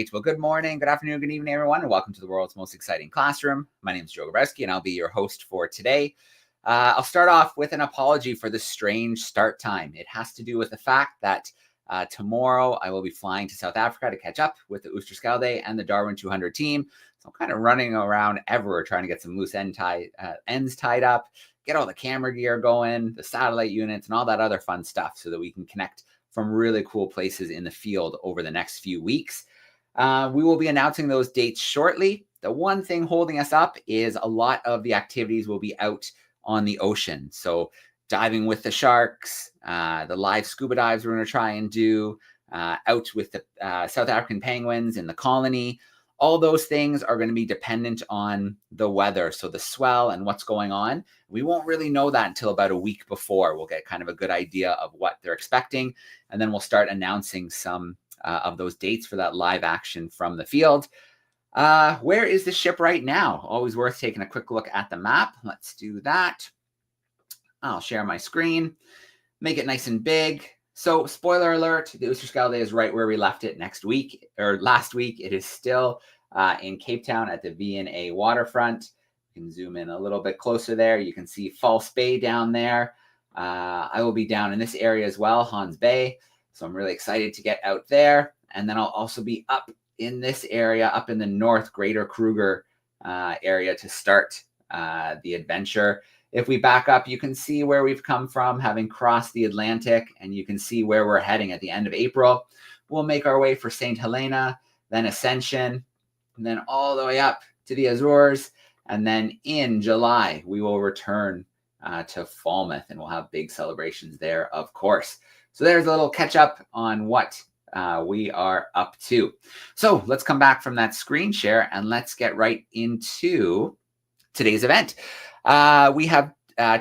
right. Well, good morning, good afternoon, good evening, everyone, and welcome to the world's most exciting classroom. My name is Joe Gabrowski, and I'll be your host for today. I'll start off with an apology for the strange start time. It has to do with the fact that tomorrow I will be flying to South Africa to catch up with the Oosterschelde and the DARWIN200 team. So I'm kind of running around everywhere trying to get some loose ends tied up, get all the camera gear going, the satellite units, and all that other fun stuff so that we can connect from really cool places in the field over the next few weeks. We will be announcing those dates shortly. The one thing holding us up is a lot of the activities will be out on the ocean. So diving with the sharks, the live scuba dives we're going to try and do, out with the South African penguins in the colony. All those things are going to be dependent on the weather. So the swell and what's going on. We won't really know that until about a week before. We'll get kind of a good idea of what they're expecting. And then we'll start announcing some of those dates for that live action from the field. Where is the ship right now? Always worth taking a quick look at the map. Let's do that. I'll share my screen, make it nice and big. So spoiler alert, the Oosterschelde is right where we left it last week. It is still in Cape Town at the V&A waterfront. You can zoom in a little bit closer there. You can see False Bay down there. I will be down in this area as well, Hans Bay. So I'm really excited to get out there. And then I'll also be up in this area, up in the North Greater Kruger area to start the adventure. If we back up, you can see where we've come from, having crossed the Atlantic, and you can see where we're heading at the end of April. We'll make our way for St. Helena, then Ascension, and then all the way up to the Azores. And then in July, we will return to Falmouth, and we'll have big celebrations there, of course. So there's a little catch up on what we are up to. So let's come back from that screen share and let's get right into today's event. We have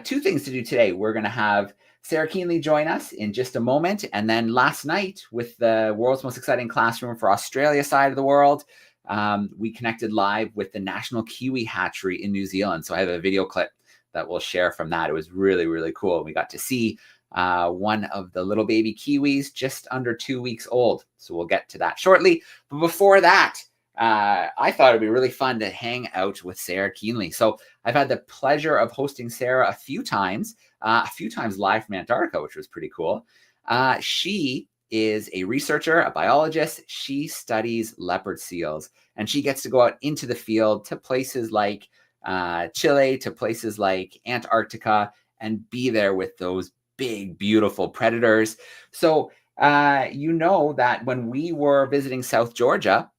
two things to do today. We're going to have Sarah Kienle join us in just a moment. And then last night with the world's most exciting classroom for Australia side of the world, we connected live with the National Kiwi Hatchery in New Zealand. So I have a video clip that we'll share from that. It was really, really cool. We got to see one of the little baby kiwis just under 2 weeks old. So we'll get to that shortly. But before that, I thought it'd be really fun to hang out with Sarah Kienle. So I've had the pleasure of hosting Sarah a few times live from Antarctica, which was pretty cool. She is a researcher, a biologist. She studies leopard seals, and she gets to go out into the field to places like Chile, to places like Antarctica, and be there with those big, beautiful predators. So you know that when we were visiting South Georgia,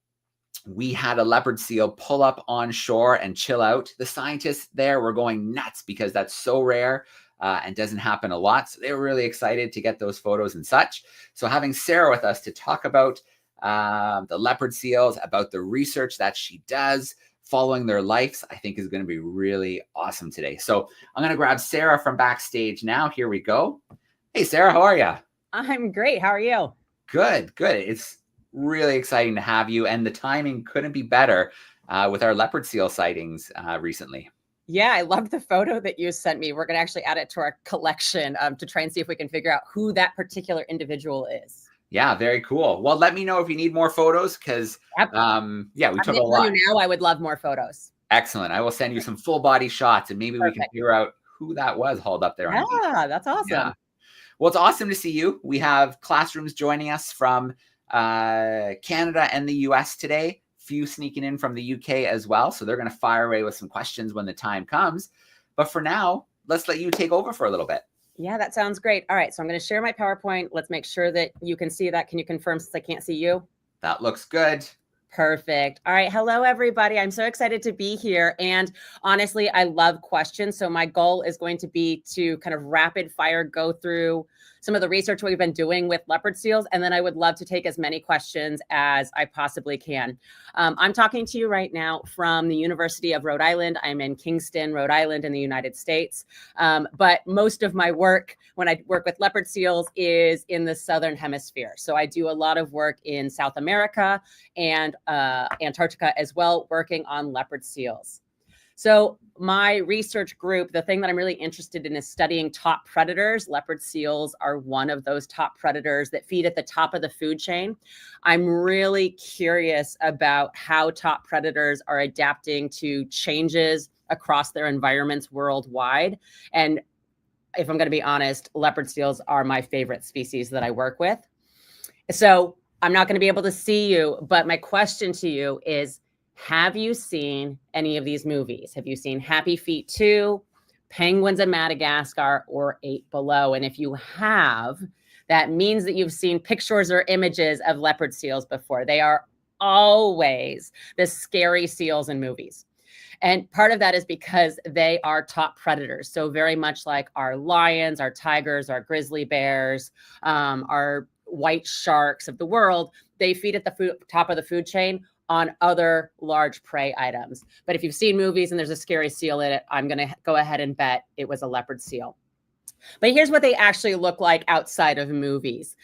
we had a leopard seal pull up on shore and chill out. The scientists there were going nuts because that's so rare and doesn't happen a lot. So they were really excited to get those photos and such. So having Sarah with us to talk about the leopard seals, about the research that she does, following their lives, I think is going to be really awesome today. So I'm going to grab Sarah from backstage now. Here we go. Hey, Sarah, how are you? I'm great. How are you? Good, good. It's really exciting to have you, and the timing couldn't be better with our leopard seal sightings recently. Yeah, I loved the photo that you sent me. We're going to actually add it to our collection to try and see if we can figure out who that particular individual is. Yeah, very cool. Well, let me know if you need more photos because, yeah, we took a lot. Now I would love more photos. Excellent. I will send you some full body shots, and maybe we can figure out who that was hauled up there. Yeah, that's awesome. Yeah. Well, it's awesome to see you. We have classrooms joining us from Canada and the US today, few sneaking in from the UK as well. So they're going to fire away with some questions when the time comes. But for now, let's let you take over for a little bit. Yeah, that sounds great. All right, so I'm going to share my PowerPoint. Let's make sure that you can see that. Can you confirm since I can't see you? That looks good. Perfect. All right. Hello, everybody. I'm so excited to be here. And honestly, I love questions. So my goal is going to be to kind of rapid fire go through some of the research we've been doing with leopard seals. And then I would love to take as many questions as I possibly can. I'm talking to you right now from the University of Rhode Island. I'm in Kingston, Rhode Island in the United States. But most of my work when I work with leopard seals is in the Southern Hemisphere. So I do a lot of work in South America and Antarctica as well, working on leopard seals. So my research group, the thing that I'm really interested in is studying top predators. Leopard seals are one of those top predators that feed at the top of the food chain. I'm really curious about how top predators are adapting to changes across their environments worldwide. And if I'm going to be honest, leopard seals are my favorite species that I work with. So I'm not going to be able to see you, but my question to you is, have you seen any of these movies? Have you seen Happy Feet 2, Penguins in Madagascar, or 8 Below? And if you have, that means that you've seen pictures or images of leopard seals before. They are always the scary seals in movies. And part of that is because they are top predators. So very much like our lions, our tigers, our grizzly bears, our white sharks of the world, they feed at the top of the food chain on other large prey items. But if you've seen movies and there's a scary seal in it, I'm going to go ahead and bet it was a leopard seal. But here's what they actually look like outside of movies.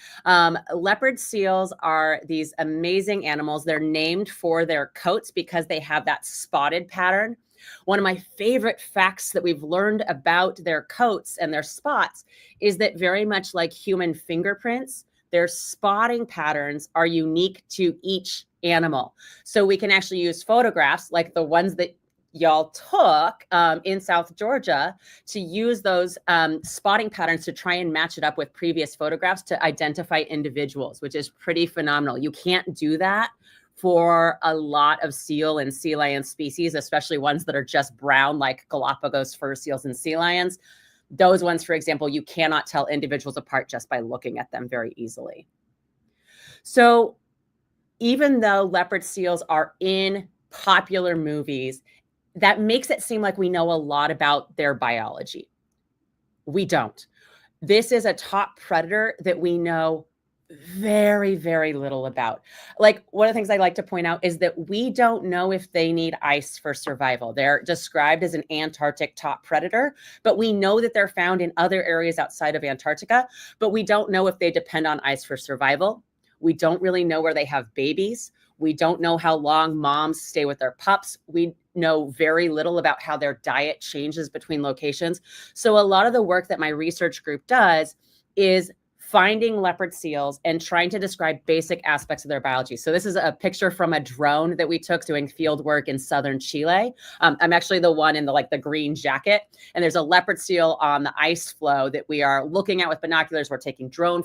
Leopard seals are these amazing animals. They're named for their coats because they have that spotted pattern. One of my favorite facts that we've learned about their coats and their spots is that very much like human fingerprints, their spotting patterns are unique to each animal. So we can actually use photographs like the ones that y'all took in South Georgia to use those spotting patterns to try and match it up with previous photographs to identify individuals, which is pretty phenomenal. You can't do that for a lot of seal and sea lion species, especially ones that are just brown, like Galapagos fur seals and sea lions. Those ones, for example, you cannot tell individuals apart just by looking at them very easily. So even though leopard seals are in popular movies, that makes it seem like we know a lot about their biology. We don't. This is a top predator that we know very, very little about. Like, one of the things I like to point out is that we don't know if they need ice for survival. They're described as an Antarctic top predator, but we know that they're found in other areas outside of Antarctica, but we don't know if they depend on ice for survival. We don't really know where they have babies. We don't know how long moms stay with their pups. We know very little about how their diet changes between locations. So a lot of the work that my research group does is finding leopard seals and trying to describe basic aspects of their biology. So this is a picture from a drone that we took doing field work in southern Chile. I'm actually the one in the green jacket, and there's a leopard seal on the ice floe that we are looking at with binoculars. We're taking drone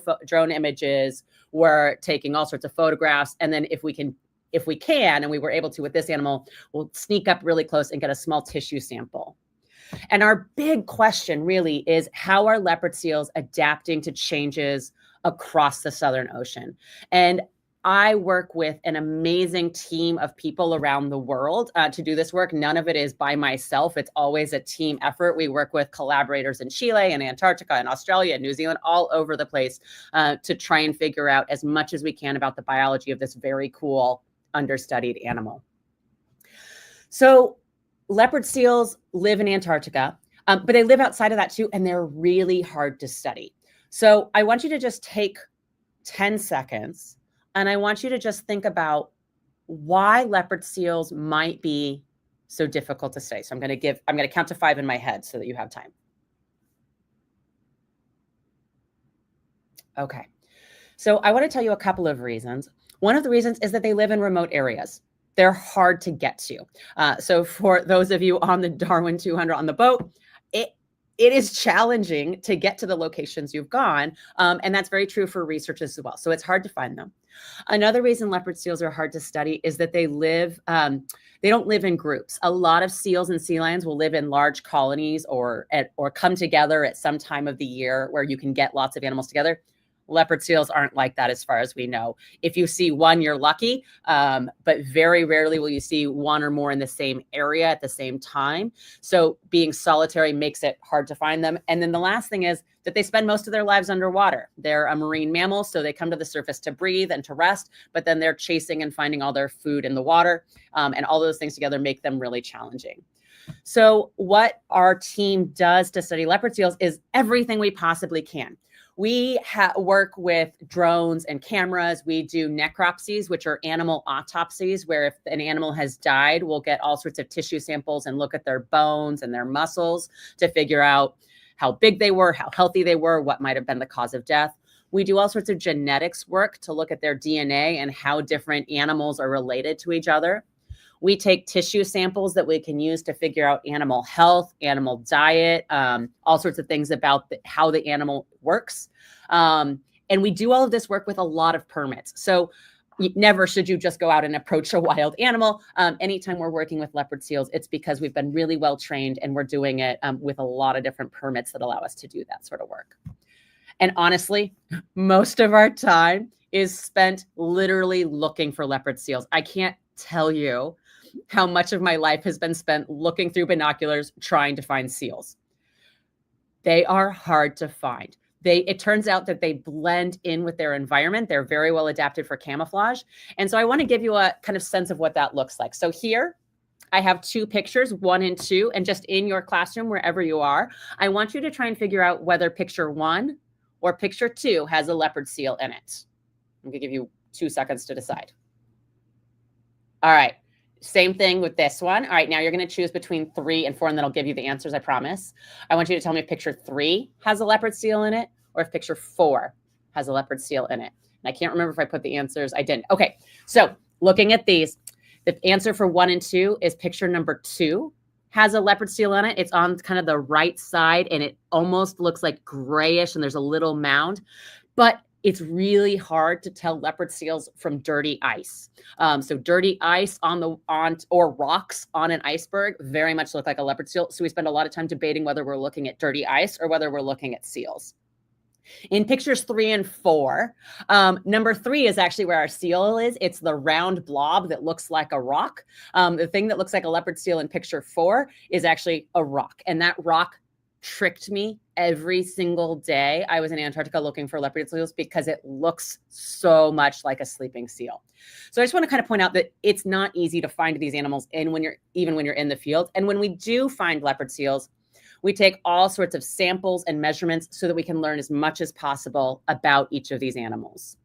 images. We're taking all sorts of photographs. And then if we can, and we were able to with this animal, we'll sneak up really close and get a small tissue sample. And our big question really is, how are leopard seals adapting to changes across the Southern Ocean? And I work with an amazing team of people around the world to do this work. None of it is by myself. It's always a team effort. We work with collaborators in Chile and Antarctica and Australia and New Zealand, all over the place, to try and figure out as much as we can about the biology of this very cool understudied animal. So leopard seals live in Antarctica, but they live outside of that too, and they're really hard to study. So I want you to just take 10 seconds, and I want you to just think about why leopard seals might be so difficult to study. So I'm going to count to 5 in my head so that you have time. Okay. So I want to tell you a couple of reasons. One of the reasons is that they live in remote areas. They're hard to get to. So for those of you on the DARWIN200 on the boat, it is challenging to get to the locations you've gone. And that's very true for researchers as well. So it's hard to find them. Another reason leopard seals are hard to study is that they don't live in groups. A lot of seals and sea lions will live in large colonies or come together at some time of the year where you can get lots of animals together. Leopard seals aren't like that as far as we know. If you see one, you're lucky, but very rarely will you see one or more in the same area at the same time. So being solitary makes it hard to find them. And then the last thing is that they spend most of their lives underwater. They're a marine mammal, so they come to the surface to breathe and to rest, but then they're chasing and finding all their food in the water. And all those things together make them really challenging. So what our team does to study leopard seals is everything we possibly can. We work with drones and cameras. We do necropsies, which are animal autopsies, where if an animal has died, we'll get all sorts of tissue samples and look at their bones and their muscles to figure out how big they were, how healthy they were, what might have been the cause of death. We do all sorts of genetics work to look at their DNA and how different animals are related to each other. We take tissue samples that we can use to figure out animal health, animal diet, all sorts of things about how the animal works. And we do all of this work with a lot of permits. So never should you just go out and approach a wild animal. Anytime we're working with leopard seals, it's because we've been really well trained and we're doing it with a lot of different permits that allow us to do that sort of work. And honestly, most of our time is spent literally looking for leopard seals. I can't tell you how much of my life has been spent looking through binoculars trying to find seals. They are hard to find. It turns out that they blend in with their environment. They're very well adapted for camouflage. And so I want to give you a kind of sense of what that looks like. So here I have two pictures, 1 and 2, and just in your classroom, wherever you are, I want you to try and figure out whether picture 1 or picture 2 has a leopard seal in it. I'm going to give you 2 seconds to decide. All right. Same thing with this one. All right, now you're going to choose between 3 and 4, and then I'll give you the answers, I promise. I want you to tell me if picture 3 has a leopard seal in it or if picture 4 has a leopard seal in it. And I can't remember if I put the answers. I didn't. Okay, so looking at these, the answer for 1 and 2 is picture number 2 has a leopard seal on it. It's on kind of the right side, and it almost looks like grayish, and there's a little mound. But it's really hard to tell leopard seals from dirty ice. So dirty ice or rocks on an iceberg very much look like a leopard seal. So we spend a lot of time debating whether we're looking at dirty ice or whether we're looking at seals. In pictures 3 and 4, number 3 is actually where our seal is. It's the round blob that looks like a rock. The thing that looks like a leopard seal in picture 4 is actually a rock. And that rock tricked me every single day I was in Antarctica looking for leopard seals because it looks so much like a sleeping seal. So I just want to kind of point out that it's not easy to find these animals even when you're in the field. And when we do find leopard seals, we take all sorts of samples and measurements so that we can learn as much as possible about each of these animals.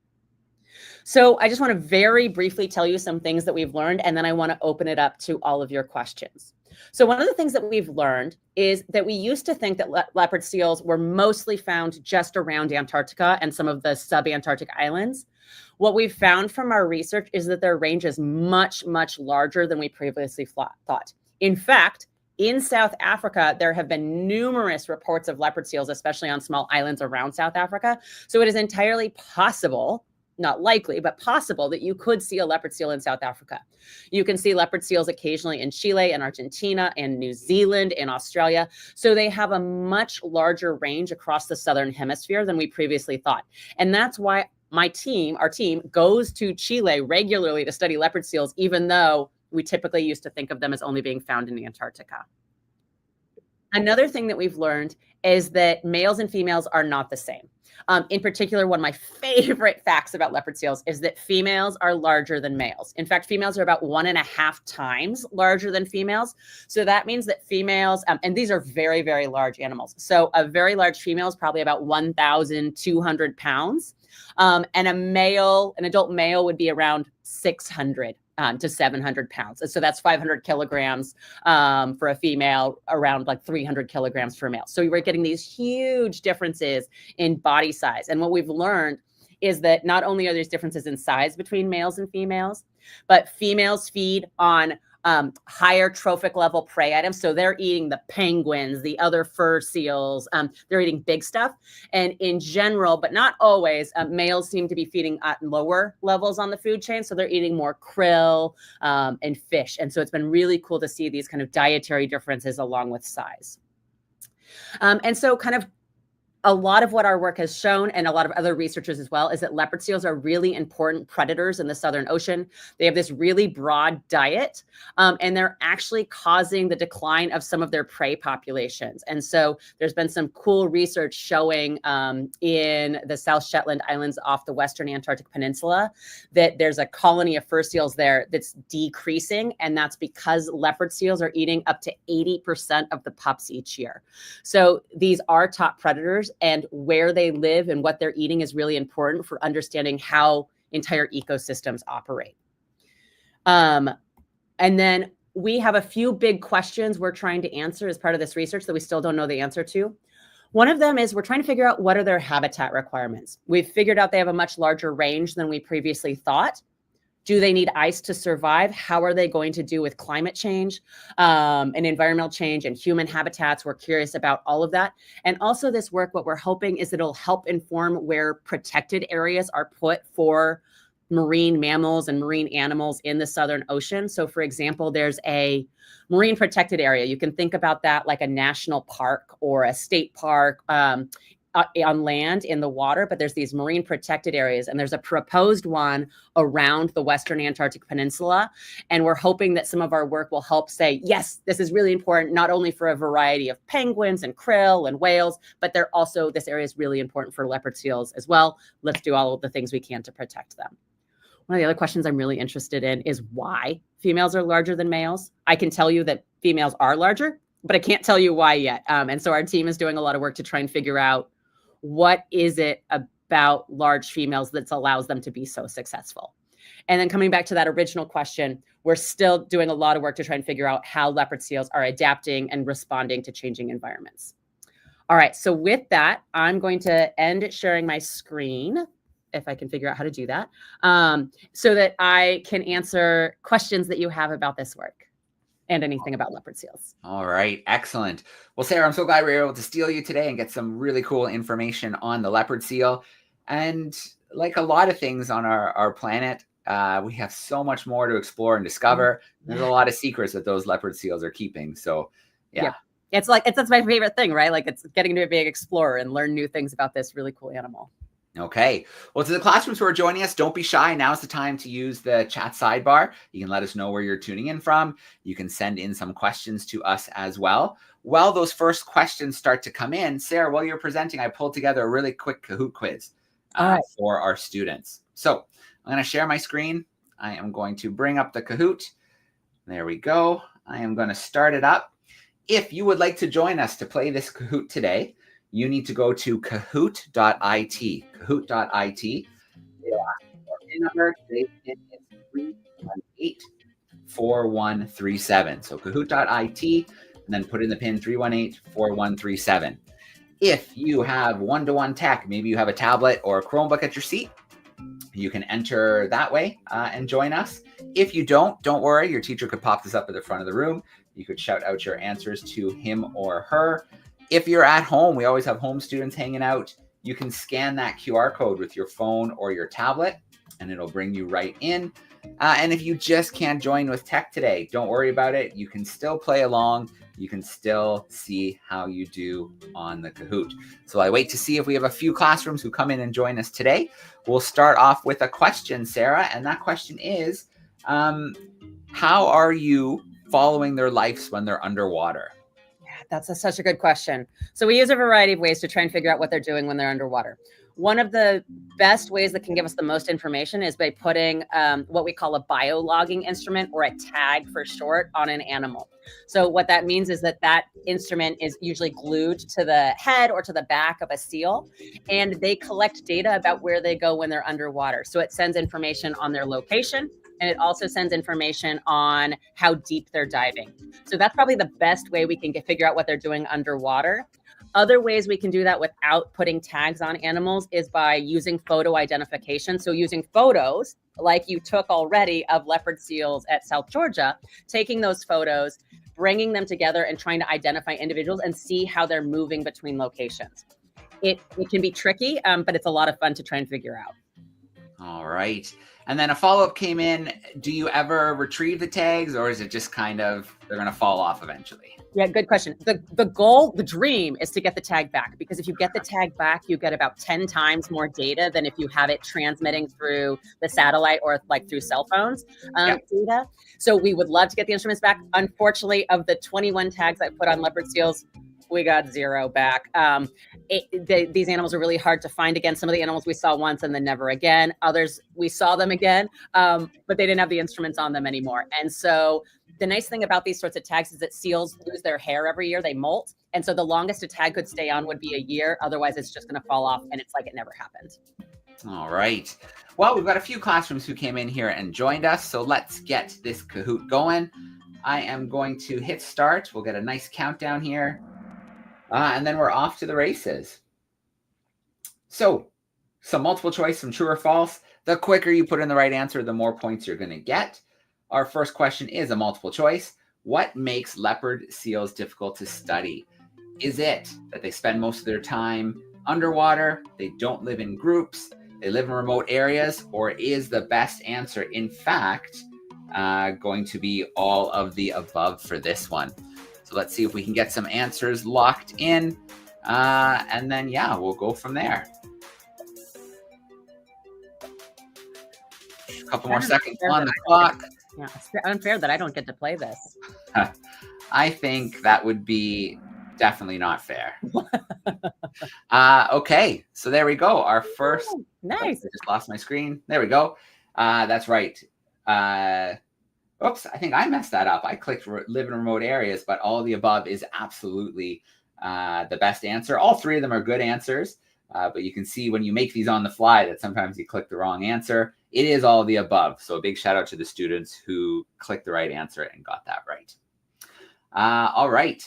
So I just want to very briefly tell you some things that we've learned, and then I want to open it up to all of your questions. So one of the things that we've learned is that we used to think that leopard seals were mostly found just around Antarctica and some of the sub-Antarctic islands. What we've found from our research is that their range is much, much larger than we previously thought. In fact, in South Africa, there have been numerous reports of leopard seals, especially on small islands around South Africa. So it is entirely possible, not likely, but possible that you could see a leopard seal in South Africa. You can see leopard seals occasionally in Chile and Argentina and New Zealand and Australia. So they have a much larger range across the Southern Hemisphere than we previously thought. And that's why our team goes to Chile regularly to study leopard seals, even though we typically used to think of them as only being found in Antarctica. Another thing that we've learned is that males and females are not the same. In particular, one of my favorite facts about leopard seals is that females are larger than males. In fact, females are about 1.5 times larger than females. So that means that females, and these are very, very large animals. So a very large female is probably about 1,200 pounds. And an adult male would be around 600 to 700 pounds. So that's 500 kilograms for a female, around like 300 kilograms for a male. So we're getting these huge differences in body size. And what we've learned is that not only are there differences in size between males and females, but females feed on higher trophic level prey items. So they're eating the penguins, the other fur seals, they're eating big stuff. And in general, but not always, males seem to be feeding at lower levels on the food chain. So they're eating more krill and fish. And so it's been really cool to see these kind of dietary differences along with size. And so kind of a lot of what our work has shown, and a lot of other researchers as well, is that leopard seals are really important predators in the Southern Ocean. They have this really broad diet, and they're actually causing the decline of some of their prey populations. And so there's been some cool research showing in the South Shetland Islands off the Western Antarctic Peninsula that there's a colony of fur seals there that's decreasing, and that's because leopard seals are eating up to 80% of the pups each year. So these are top predators. and where they live and what they're eating is really important for understanding how entire ecosystems operate. And then we have a few big questions we're trying to answer as part of this research that we still don't know the answer to. One of them is we're trying to figure out what are their habitat requirements. We've figured out they have a much larger range than we previously thought. Do they need ice to survive? How are they going to do with climate change and environmental change and human habitats? We're curious about all of that. And also this work, what we're hoping is it'll help inform where protected areas are put for marine mammals and marine animals in the Southern Ocean. So for example, there's a marine protected area. You can think about that like a national park or a state park on land in the water, but there's these marine protected areas, and there's a proposed one around the Western Antarctic Peninsula. And we're hoping that some of our work will help say, yes, this is really important, not only for a variety of penguins and krill and whales, but this area is really important for leopard seals as well. Let's do all of the things we can to protect them. One of the other questions I'm really interested in is why females are larger than males. I can tell you that females are larger, but I can't tell you why yet. And so our team is doing a lot of work to try and figure out what is it about large females that allows them to be so successful. And then coming back to that original question, we're still doing a lot of work to try and figure out how leopard seals are adapting and responding to changing environments. All right, so with that, I'm going to end sharing my screen, if I can figure out how to do that, so that I can answer questions that you have about this work and anything about leopard seals. All right, excellent. Well, Sarah, I'm so glad we were able to steal you today and get some really cool information on the leopard seal. And like a lot of things on our planet, we have so much more to explore and discover. There's a lot of secrets that those leopard seals are keeping. So yeah. That's my favorite thing, right? Like it's getting to be a big explorer and learn new things about this really cool animal. Okay. Well, to the classrooms who are joining us, don't be shy. Now's the time to use the chat sidebar. You can let us know where you're tuning in from. You can send in some questions to us as well. While those first questions start to come in, Sarah, while you're presenting, I pulled together a really quick Kahoot quiz for our students. So I'm going to share my screen. I am going to bring up the Kahoot. There we go. I am going to start it up. If you would like to join us to play this Kahoot today, you need to go to kahoot.it. Kahoot.it. Our pin number today is 318-4137. So kahoot.it, and then put in the pin 318-4137. If you have one-to-one tech, maybe you have a tablet or a Chromebook at your seat, you can enter that way and join us. If you don't worry. Your teacher could pop this up at the front of the room. You could shout out your answers to him or her. If you're at home, we always have home students hanging out. You can scan that QR code with your phone or your tablet, and it'll bring you right in. And if you just can't join with tech today, don't worry about it. You can still play along. You can still see how you do on the Kahoot. So I wait to see if we have a few classrooms who come in and join us today. We'll start off with a question, Sarah, and that question is, how are you following their lives when they're underwater? That's such a good question. So we use a variety of ways to try and figure out what they're doing when they're underwater. One of the best ways that can give us the most information is by putting what we call a biologging instrument, or a tag for short, on an animal. So what that means is that instrument is usually glued to the head or to the back of a seal, and they collect data about where they go when they're underwater. So it sends information on their location, and it also sends information on how deep they're diving. So that's probably the best way we can figure out what they're doing underwater. Other ways we can do that without putting tags on animals is by using photo identification. So using photos like you took already of leopard seals at South Georgia, taking those photos, bringing them together and trying to identify individuals and see how they're moving between locations. It can be tricky, but it's a lot of fun to try and figure out. All right. And then a follow-up came in. Do you ever retrieve the tags, or is it just kind of, they're going to fall off eventually? Yeah, good question. The goal, the dream is to get the tag back, because if you get the tag back, you get about 10 times more data than if you have it transmitting through the satellite or like through cell phones data. So we would love to get the instruments back. Unfortunately, of the 21 tags I put on leopard seals, we got 0 back. These animals are really hard to find again. Some of the animals we saw once and then never again. Others, we saw them again, but they didn't have the instruments on them anymore. And so the nice thing about these sorts of tags is that seals lose their hair every year. They molt. And so the longest a tag could stay on would be a year. Otherwise, it's just going to fall off and it's like it never happened. All right. Well, we've got a few classrooms who came in here and joined us. So let's get this Kahoot going. I am going to hit start. We'll get a nice countdown here. And then we're off to the races. So some multiple choice, some true or false. The quicker you put in the right answer, the more points you're going to get. Our first question is a multiple choice. What makes leopard seals difficult to study? Is it that they spend most of their time underwater, they don't live in groups, they live in remote areas, or is the best answer, in fact, going to be all of the above for this one? So let's see if we can get some answers locked in, and then, yeah, we'll go from there. A couple more seconds on the clock. Yeah, it's unfair that I don't get to play this. I think that would be definitely not fair. Okay, so there we go. Our first. Oh, nice. I just lost my screen. There we go. That's right. Oops, I think I messed that up. I clicked live in remote areas, but all of the above is absolutely the best answer. All three of them are good answers, but you can see when you make these on the fly that sometimes you click the wrong answer. It is all of the above. So a big shout out to the students who clicked the right answer and got that right. All right.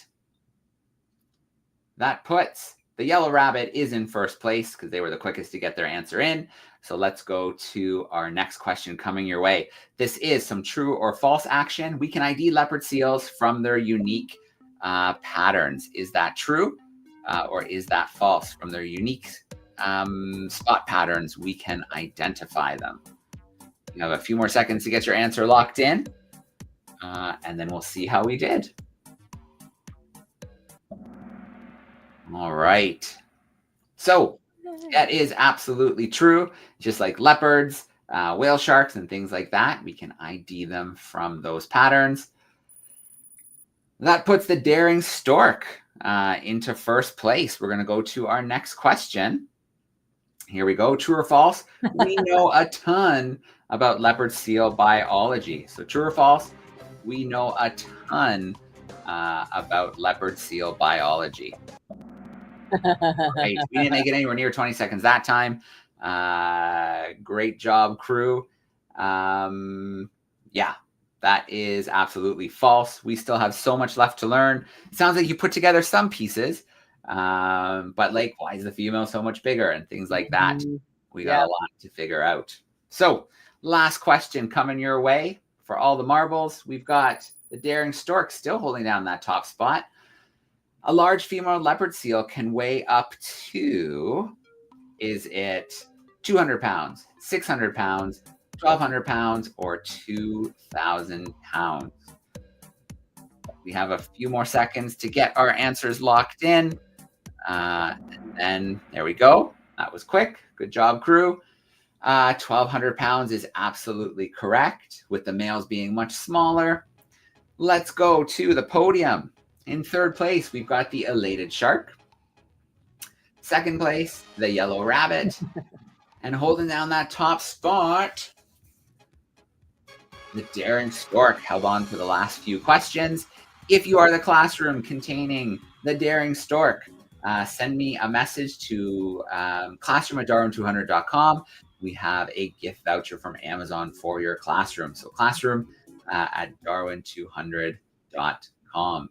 That puts the yellow rabbit is in first place because they were the quickest to get their answer in. So let's go to our next question coming your way. This is some true or false action. We can ID leopard seals from their unique patterns. Is that true or is that false? From their unique spot patterns, we can identify them. You have a few more seconds to get your answer locked in, and then we'll see how we did. All right. So that is absolutely true. Just like leopards, whale sharks, and things like that, we can ID them from those patterns. That puts the daring stork into first place. We're going to go to our next question. Here we go. True or false? We know a ton about leopard seal biology. So true or false? We know a ton about leopard seal biology. Right. We didn't make it anywhere near 20 seconds that time. Great job, crew. Yeah, that is absolutely false. We still have so much left to learn. It sounds like you put together some pieces, but like, why is the female so much bigger and things like that? We got a lot to figure out. So last question coming your way for all the marbles. We've got the daring stork still holding down that top spot. A large female leopard seal can weigh up to, is it 200 pounds, 600 pounds, 1,200 pounds, or 2,000 pounds? We have a few more seconds to get our answers locked in. And then there we go. That was quick. Good job, crew. 1,200 pounds is absolutely correct, with the males being much smaller. Let's go to the podium. In third place, we've got the elated shark. Second place, the yellow rabbit. And holding down that top spot, the daring stork held on for the last few questions. If you are the classroom containing the daring stork, send me a message to classroom@darwin200.com. We have a gift voucher from Amazon for your classroom. So classroom@darwin200.com.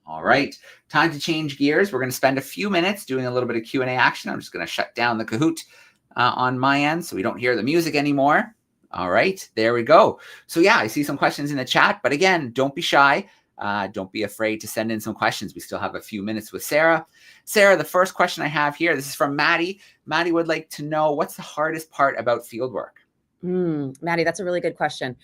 All right, time to change gears. We're going to spend a few minutes doing a little bit of Q&A action. I'm just going to shut down the Kahoot on my end so we don't hear the music anymore. All right, there we go. So yeah, I see some questions in the chat, but again, don't be shy. Don't be afraid to send in some questions. We still have a few minutes with Sarah. Sarah, the first question I have here, this is from Maddie. Maddie would like to know, what's the hardest part about fieldwork? Maddie, that's a really good question.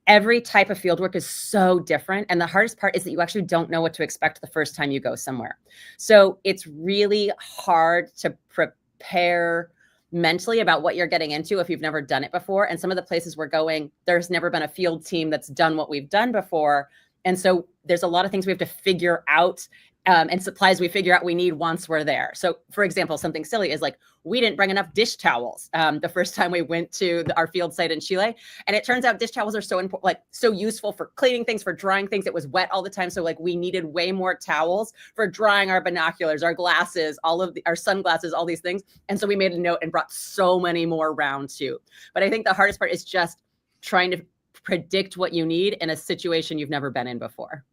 Every type of fieldwork is so different. And the hardest part is that you actually don't know what to expect the first time you go somewhere. So it's really hard to prepare mentally about what you're getting into if you've never done it before. And some of the places we're going, there's never been a field team that's done what we've done before. And so there's a lot of things we have to figure out and supplies we figure out we need once we're there. So for example, something silly is like, we didn't bring enough dish towels the first time we went to our field site in Chile. And it turns out dish towels are so important, like so useful for cleaning things, for drying things. It was wet all the time. So like we needed way more towels for drying our binoculars, our glasses, our sunglasses, all these things. And so we made a note and brought so many more round too. But I think the hardest part is just trying to predict what you need in a situation you've never been in before.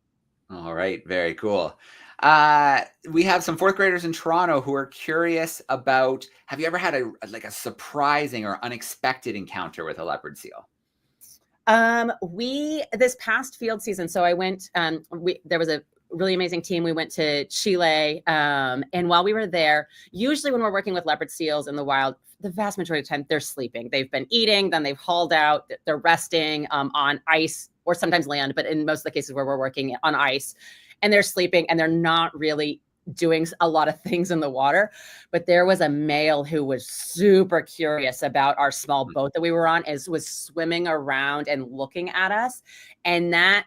All right. Very cool. We have some fourth graders in Toronto who are curious about, have you ever had a surprising or unexpected encounter with a leopard seal? This past field season, so I went, there was a really amazing team. We went to Chile. And while we were there, usually when we're working with leopard seals in the wild, the vast majority of the time they're sleeping. They've been eating, then they've hauled out, they're resting on ice or sometimes land, but in most of the cases where we're working on ice, and they're sleeping and they're not really doing a lot of things in the water. But there was a male who was super curious about our small boat that we were on, was swimming around and looking at us. And that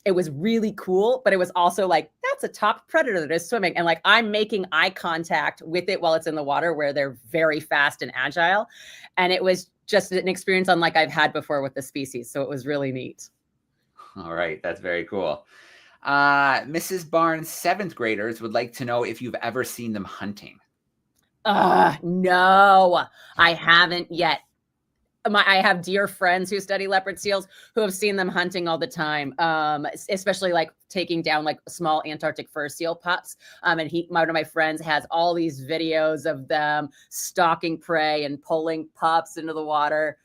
it was really cool, but it was also like, that's a top predator that is swimming. And like, I'm making eye contact with it while it's in the water where they're very fast and agile. And it was just an experience unlike I've had before with the species. So it was really neat. All right. That's very cool. Mrs. Barnes' seventh graders would like to know if you've ever seen them hunting. No, I haven't yet. I have dear friends who study leopard seals who have seen them hunting all the time, especially like taking down like small Antarctic fur seal pups. And one of my friends has all these videos of them stalking prey and pulling pups into the water.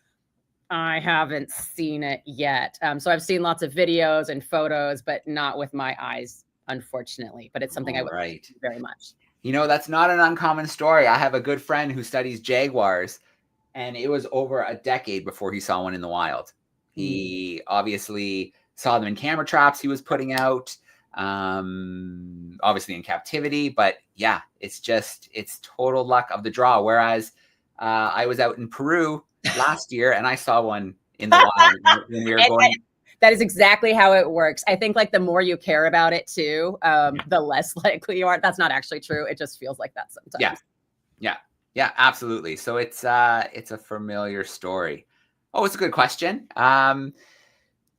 I haven't seen it yet. So I've seen lots of videos and photos, but not with my eyes, unfortunately. But it's something I would like very much. You know, that's not an uncommon story. I have a good friend who studies jaguars, and it was over a decade before he saw one in the wild. He obviously saw them in camera traps he was putting out, obviously in captivity. But yeah, it's total luck of the draw. Whereas I was out in Peru last year and I saw one in the wild when we were going. That is exactly how it works. I think like the more you care about it too, the less likely you are. That's not actually true. It just feels like that sometimes. Yeah, absolutely. So it's a familiar story. Oh, it's a good question.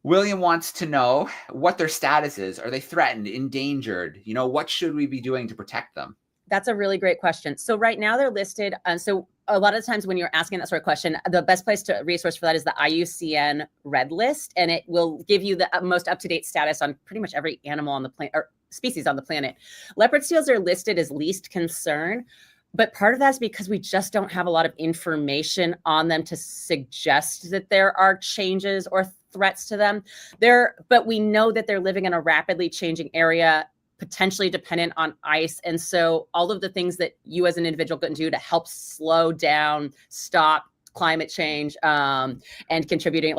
William wants to know what their status is. Are they threatened, endangered? You know, what should we be doing to protect them? That's a really great question. So right now they're listed. So a lot of times when you're asking that sort of question, the best place to resource for that is the IUCN Red List, and it will give you the most up-to-date status on pretty much every animal on the planet or species on the planet. Leopard seals are listed as least concern, but part of that is because we just don't have a lot of information on them to suggest that there are changes or threats to them. But we know that they're living in a rapidly changing area, potentially dependent on ice. And so all of the things that you as an individual can do to help slow down, stop climate change, and contributing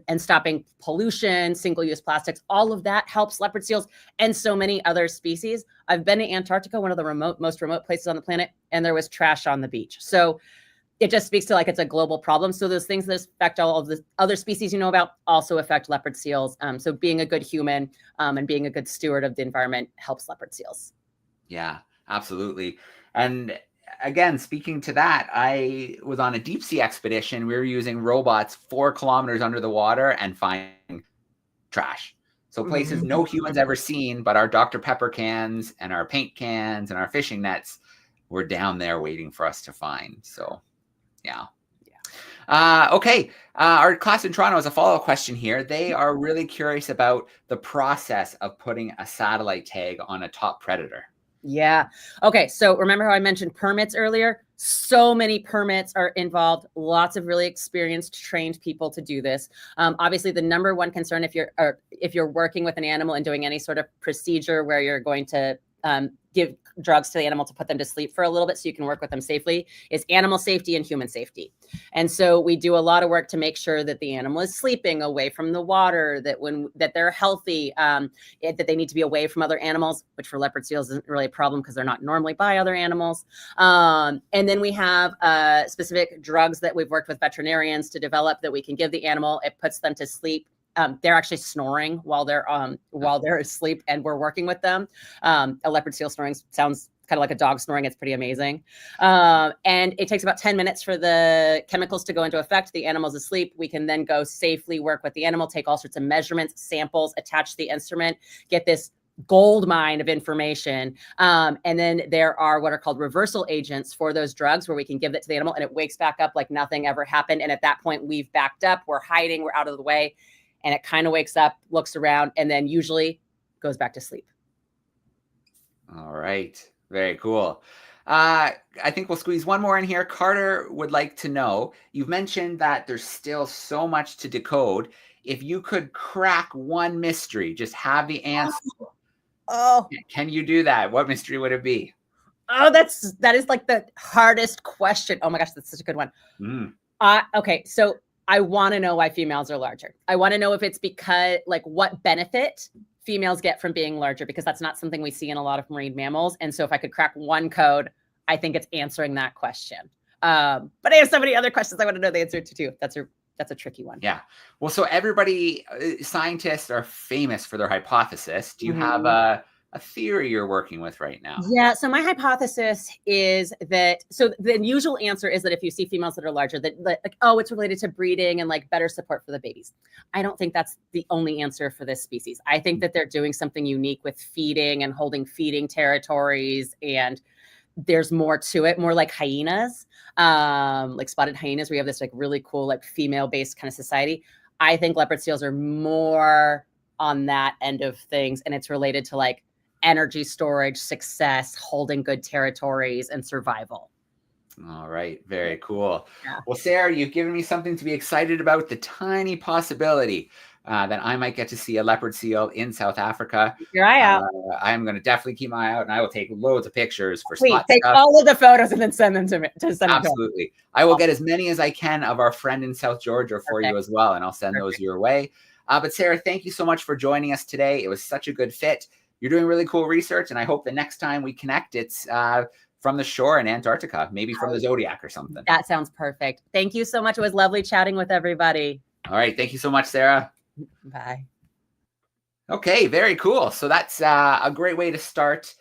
and stopping pollution, single-use plastics, all of that helps leopard seals and so many other species. I've been to Antarctica, one of the most remote places on the planet, and there was trash on the beach. So it just speaks to it's a global problem. So those things that affect all of the other species you know about also affect leopard seals. So being a good human and being a good steward of the environment helps leopard seals. Yeah, absolutely. And again, speaking to that, I was on a deep sea expedition. We were using robots 4 kilometers under the water and finding trash. So places no human's ever seen, but our Dr. Pepper cans and our paint cans and our fishing nets were down there waiting for us to find. So yeah. Okay. Our class in Toronto has a follow-up question here. They are really curious about the process of putting a satellite tag on a top predator. Yeah. Okay. So remember how I mentioned permits earlier? So many permits are involved. Lots of really experienced, trained people to do this. Obviously, the number one concern if you're working with an animal and doing any sort of procedure where you're going to give drugs to the animal to put them to sleep for a little bit so you can work with them safely is animal safety and human safety. And so we do a lot of work to make sure that the animal is sleeping away from the water, that they're healthy, that they need to be away from other animals, which for leopard seals isn't really a problem because they're not normally by other animals. And then we have specific drugs that we've worked with veterinarians to develop that we can give the animal. It puts them to sleep they're actually snoring while they're asleep and we're working with them. A leopard seal snoring sounds kind of like a dog snoring. It's pretty amazing. And it takes about 10 minutes for the chemicals to go into effect. The animal's asleep. We can then go safely work with the animal, take all sorts of measurements, samples, attach the instrument, get this gold mine of information. And then there are what are called reversal agents for those drugs, where we can give it to the animal and it wakes back up like nothing ever happened. And at that point, we've backed up, we're hiding, we're out of the way. And it kind of wakes up, looks around, and then usually goes back to sleep. All right. Very cool. I think we'll squeeze one more in here. Carter would like to know, you've mentioned that there's still so much to decode. If you could crack one mystery, just have the answer. Oh, can you do that? What mystery would it be? Oh, that is like the hardest question. Oh my gosh, that's such a good one. Okay, so I want to know why females are larger. I want to know if it's because, like, what benefit females get from being larger, because that's not something we see in a lot of marine mammals. And so if I could crack one code, I think it's answering that question. But I have so many other questions I want to know the answer to too. That's a tricky one. Yeah. Well, so everybody, scientists are famous for their hypothesis. Do you have a theory you're working with right now? Yeah. So my hypothesis is that, so the usual answer is that if you see females that are larger, that like, oh, it's related to breeding and like better support for the babies. I don't think that's the only answer for this species. I think that they're doing something unique with feeding and holding feeding territories, and there's more to it, more like hyenas, like spotted hyenas, where you have this like really cool, like female-based kind of society. I think leopard seals are more on that end of things, and it's related to like energy storage, success, holding good territories, and survival. All right. Very cool. Yeah. Well, Sarah, you've given me something to be excited about, the tiny possibility that I might get to see a leopard seal in South Africa. Keep your eye out. I'm going to definitely keep my eye out, and I will take loads of pictures for Please spot take stuff. all of the photos and then send them to me. Absolutely. I will get as many as I can of our friend in South Georgia for you as well, and I'll send those your way. But Sarah, thank you so much for joining us today. It was such a good fit. You're doing really cool research, and I hope the next time we connect, it's from the shore in Antarctica, maybe from the Zodiac or something. That sounds perfect. Thank you so much. It was lovely chatting with everybody. All right. Thank you so much, Sarah. Bye. Okay, very cool. So that's a great way to start.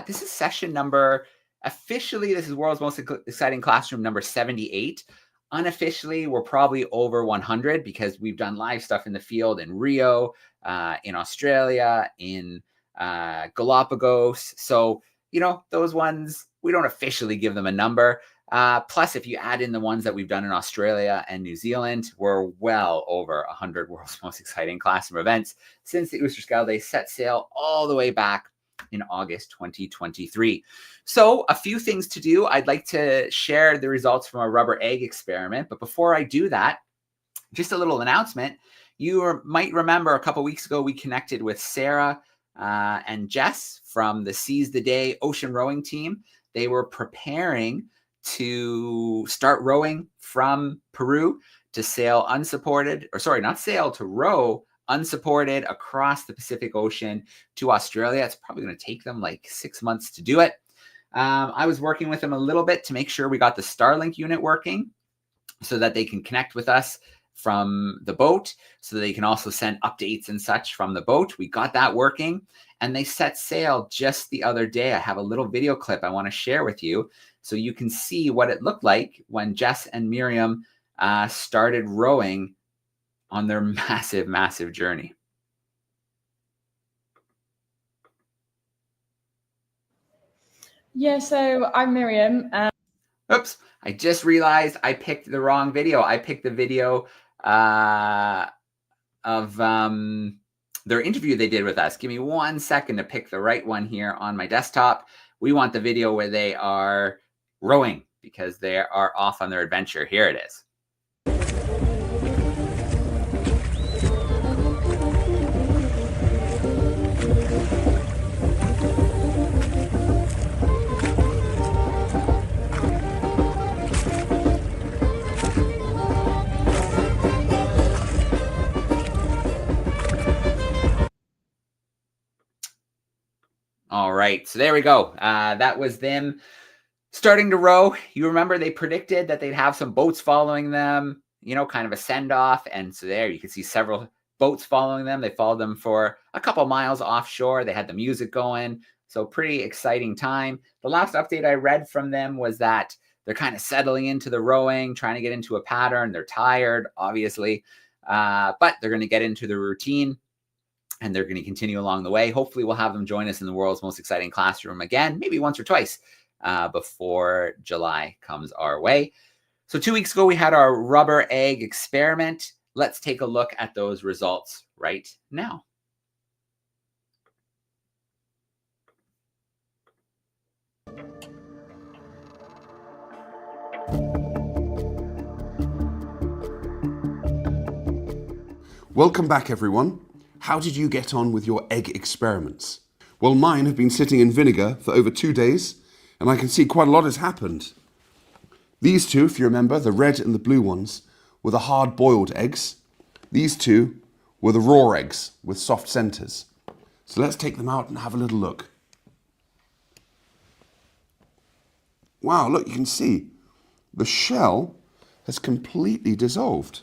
This is session number, officially, this is World's Most Exciting Classroom number 78. Unofficially, we're probably over 100 because we've done live stuff in the field in Rio, in Australia, in Galapagos. So, you know, those ones, we don't officially give them a number. Plus, if you add in the ones that we've done in Australia and New Zealand, we're well over 100 World's Most Exciting Classroom events since the Oosterschelde set sail all the way back in August 2023. So a few things to do. I'd like to share the results from our rubber egg experiment. But before I do that, just a little announcement. You might remember a couple weeks ago, we connected with Sarah and Jess from the Seize the Day ocean rowing team. They were preparing to start rowing from Peru to sail unsupported, or sorry, not sail, to row unsupported across the Pacific Ocean to Australia. It's probably going to take them like 6 months to do it. I was working with them a little bit to make sure we got the Starlink unit working so that they can connect with us from the boat, so that they can also send updates and such from the boat. We got that working, and they set sail just the other day. I have a little video clip I want to share with you so you can see what it looked like when Jess and Miriam started rowing on their massive, massive journey. Yeah, so I'm Miriam. Oops, I just realized I picked the wrong video. I picked the video of their interview they did with us. Give me 1 second to pick the right one here on my desktop. We want the video where they are rowing because they are off on their adventure. Here it is. All right, so there we go. That was them starting to row. You remember they predicted that they'd have some boats following them, you know, kind of a send-off. And so there you can see several boats following them. They followed them for a couple miles offshore. They had the music going. So pretty exciting time. The last update I read from them was that they're kind of settling into the rowing, trying to get into a pattern. They're tired, obviously, but they're going to get into the routine and they're going to continue along the way. Hopefully we'll have them join us in the world's most exciting classroom again, maybe once or twice before July comes our way. So 2 weeks ago, we had our rubber egg experiment. Let's take a look at those results right now. Welcome back, everyone. How did you get on with your egg experiments? Well, mine have been sitting in vinegar for over 2 days, and I can see quite a lot has happened. These two, if you remember, the red and the blue ones, were the hard-boiled eggs. These two were the raw eggs with soft centers. So let's take them out and have a little look. Wow, look, you can see the shell has completely dissolved.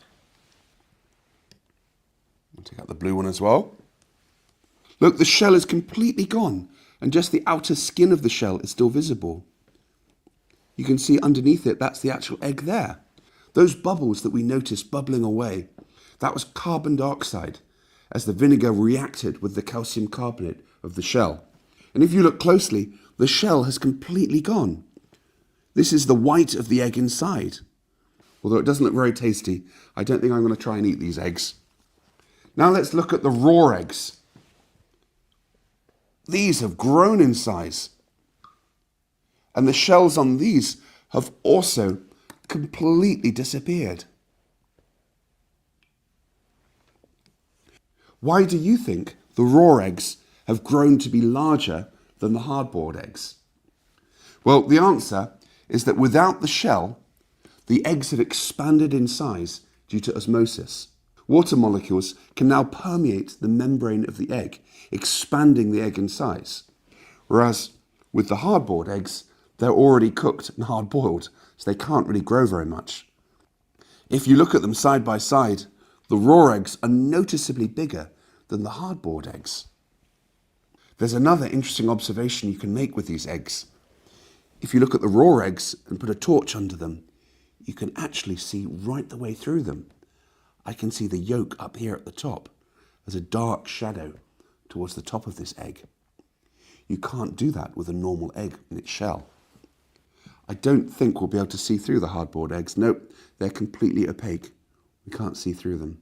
I'll take out the blue one as well. Look, the shell is completely gone, and just the outer skin of the shell is still visible. You can see underneath it, that's the actual egg there. Those bubbles that we noticed bubbling away, that was carbon dioxide as the vinegar reacted with the calcium carbonate of the shell. And if you look closely, the shell has completely gone. This is the white of the egg inside. Although it doesn't look very tasty, I don't think I'm going to try and eat these eggs. Now let's look at the raw eggs. These have grown in size. And the shells on these have also completely disappeared. Why do you think the raw eggs have grown to be larger than the hard-boiled eggs? Well, the answer is that without the shell, the eggs have expanded in size due to osmosis. Water molecules can now permeate the membrane of the egg, expanding the egg in size. Whereas with the hard-boiled eggs, they're already cooked and hard-boiled, so they can't really grow very much. If you look at them side by side, the raw eggs are noticeably bigger than the hard-boiled eggs. There's another interesting observation you can make with these eggs. If you look at the raw eggs and put a torch under them, you can actually see right the way through them. I can see the yolk up here at the top as a dark shadow towards the top of this egg. You can't do that with a normal egg in its shell. I don't think we'll be able to see through the hard-boiled eggs. Nope, they're completely opaque. We can't see through them.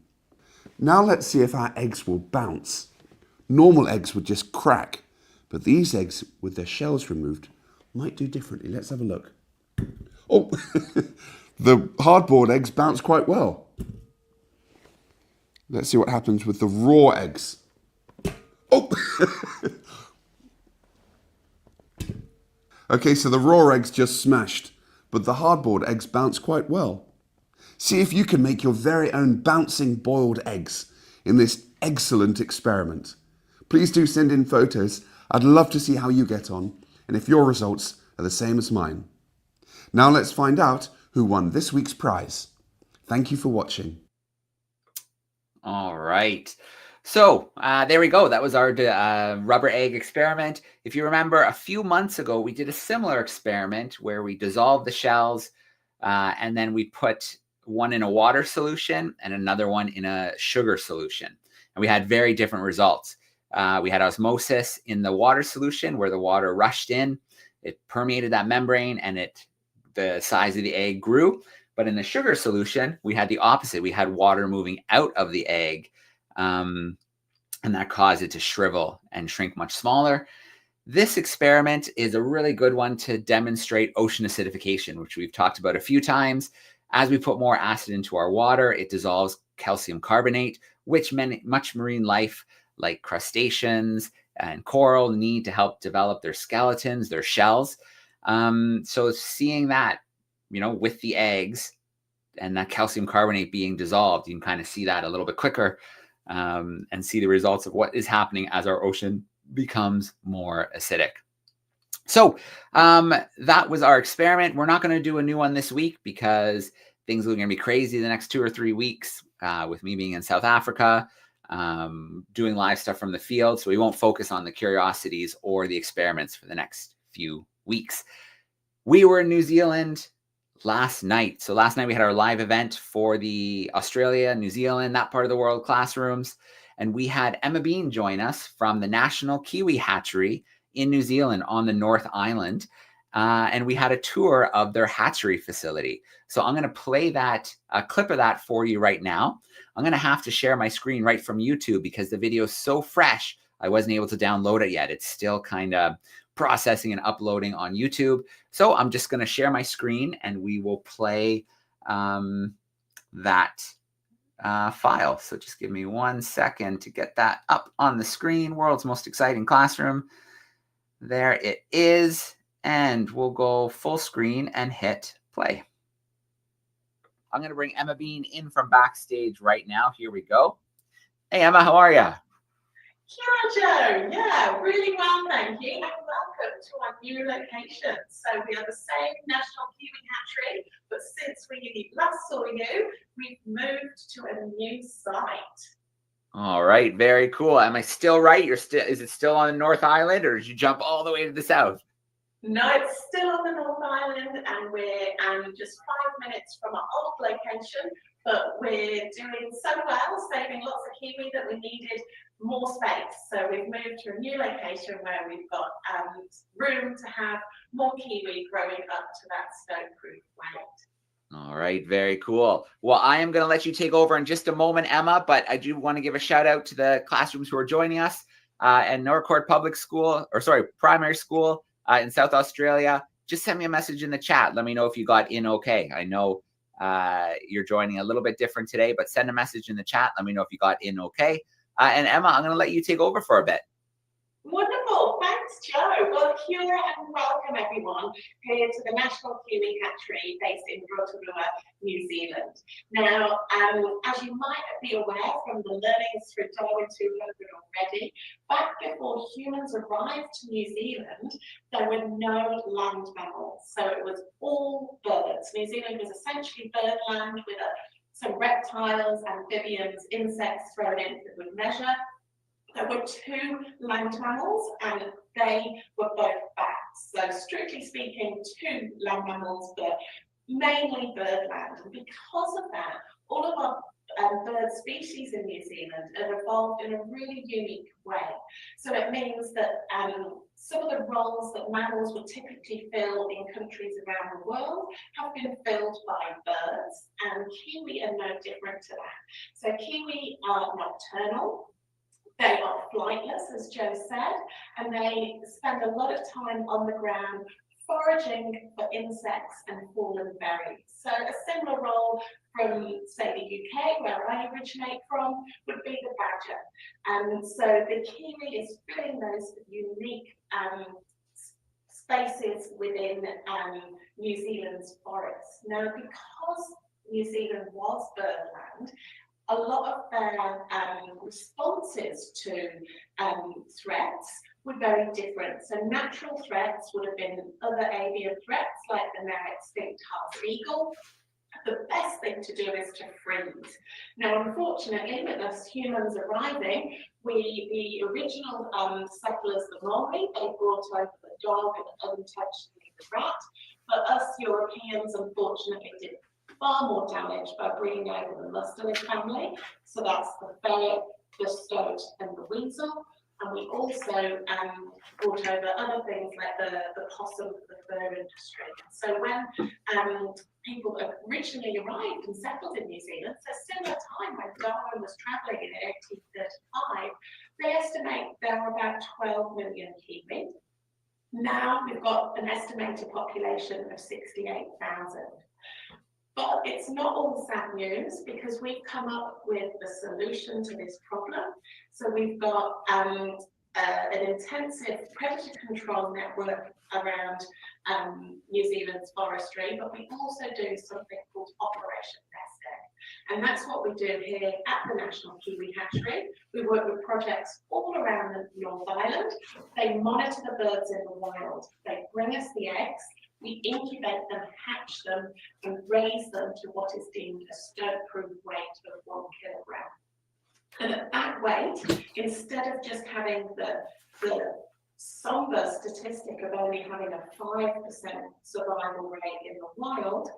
Now let's see if our eggs will bounce. Normal eggs would just crack, but these eggs with their shells removed might do differently. Let's have a look. Oh, the hard-boiled eggs bounce quite well. Let's see what happens with the raw eggs. Oh! Okay, so the raw eggs just smashed, but the hard-boiled eggs bounce quite well. See if you can make your very own bouncing boiled eggs in this excellent experiment. Please do send in photos. I'd love to see how you get on and if your results are the same as mine. Now let's find out who won this week's prize. Thank you for watching. All right. So there we go. That was our rubber egg experiment. If you remember, a few months ago, we did a similar experiment where we dissolved the shells and then we put one in a water solution and another one in a sugar solution. And we had very different results. We had osmosis in the water solution where the water rushed in. It permeated that membrane and the size of the egg grew. But in the sugar solution, we had the opposite. We had water moving out of the egg, and that caused it to shrivel and shrink much smaller. This experiment is a really good one to demonstrate ocean acidification, which we've talked about a few times. As we put more acid into our water, it dissolves calcium carbonate, which much marine life like crustaceans and coral need to help develop their skeletons, their shells. So seeing that, with the eggs and that calcium carbonate being dissolved, you can kind of see that a little bit quicker and see the results of what is happening as our ocean becomes more acidic. So that was our experiment. We're not going to do a new one this week because things are going to be crazy the next 2 or 3 weeks with me being in South Africa. doing live stuff from the field. So we won't focus on the curiosities or the experiments for the next few weeks. We were in New Zealand last night. So last night we had our live event for the Australia, New Zealand, that part of the world classrooms. And we had Emma Bean join us from the National Kiwi Hatchery in New Zealand on the North Island. And we had a tour of their hatchery facility. So I'm going to play that clip of that for you right now. I'm going to have to share my screen right from YouTube because the video is so fresh. I wasn't able to download it yet. It's still kind of processing and uploading on YouTube. So I'm just going to share my screen and we will play that file. So just give me 1 second to get that up on the screen. World's most exciting classroom. There it is. And we'll go full screen and hit play. I'm going to bring Emma Bean in from backstage right now. Here we go. Hey, Emma, how are you? Joe, yeah, really well, thank you, and welcome to our new location. So we are the same National Kiwi Hatchery, but since we last saw you, we've moved to a new site. All right, very cool. Am I still right? Is it still on the North Island, or did you jump all the way to the south? No, it's still on the North Island, and we're just 5 minutes from our old location, but we're doing so well, saving lots of kiwi that we needed more space. So we've moved to a new location where we've got room to have more kiwi growing up to that stone-proof weight. All right, very cool. Well, I am going to let you take over in just a moment, Emma, but I do want to give a shout out to the classrooms who are joining us at Norcourt Public School, Primary School in South Australia. Just send me a message in the chat. Let me know if you got in okay. I know you're joining a little bit different today, but send a message in the chat. Let me know if you got in okay. And Emma, I'm going to let you take over for a bit. Wonderful, thanks, Joe. Well, here and welcome everyone here to the National Kiwi Hatchery based in Rotorua, New Zealand. Now, as you might be aware from the learnings through DARWIN200 already, back before humans arrived to New Zealand, there were no land mammals, so it was all birds. New Zealand was essentially birdland with some reptiles, amphibians, insects thrown in that would measure. There were 2 land mammals and they were both bats. So strictly speaking, 2 land mammals, but mainly birdland. And because of that, all of our bird species in New Zealand have evolved in a really unique way. So it means that some of the roles that mammals would typically fill in countries around the world have been filled by birds, and kiwi are no different to that. So kiwi are nocturnal. They are flightless, as Joe said, and they spend a lot of time on the ground foraging for insects and fallen berries. So a similar role from, say, the UK, where I originate from, would be the badger. And so the kiwi is filling those unique spaces within New Zealand's forests. Now, because New Zealand was birdland, a lot of their responses to threats were very different. So natural threats would have been other avian threats like the now extinct harped eagle. The best thing to do is to freeze. Now, unfortunately, with us humans arriving, the original settlers, the Maori, they brought over the dog and unintentionally the rat. But us Europeans, unfortunately, did far more damage by bringing over the mustelid family. So that's the ferret, the stoat, and the weasel. And we also brought over other things like the possum, the fur industry. So when people originally arrived and settled in New Zealand, so similar time when Darwin was travelling in 1835, they estimate there were about 12 million kiwi. Now we've got an estimated population of 68,000. But it's not all sad news, because we've come up with the solution to this problem. So we've got an intensive predator control network around New Zealand's forestry, but we also do something called Operation Nest Egg. And that's what we do here at the National Kiwi Hatchery. We work with projects all around the North Island. They monitor the birds in the wild. They bring us the eggs. We incubate them, hatch them, and raise them to what is deemed a stone-proof weight of 1 kilogram. And at that weight, instead of just having the somber statistic of only having a 5% survival rate in the wild,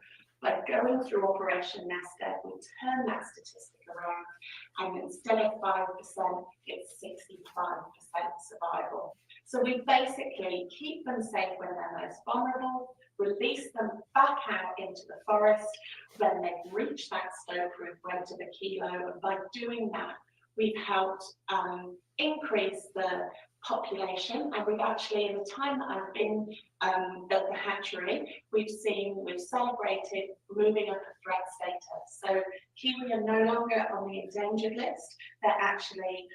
by going through Operation Nest Egg, we turn that statistic around, and instead of 5%, it's 65% survival. So we basically keep them safe when they're most vulnerable, release them back out into the forest when they've reached that stow-proof weight of a kilo, and by doing that, we've helped increase the population, and we've actually, in the time that I've been at the hatchery, we've celebrated moving up a threat status. So kiwi are no longer on the endangered list, they're actually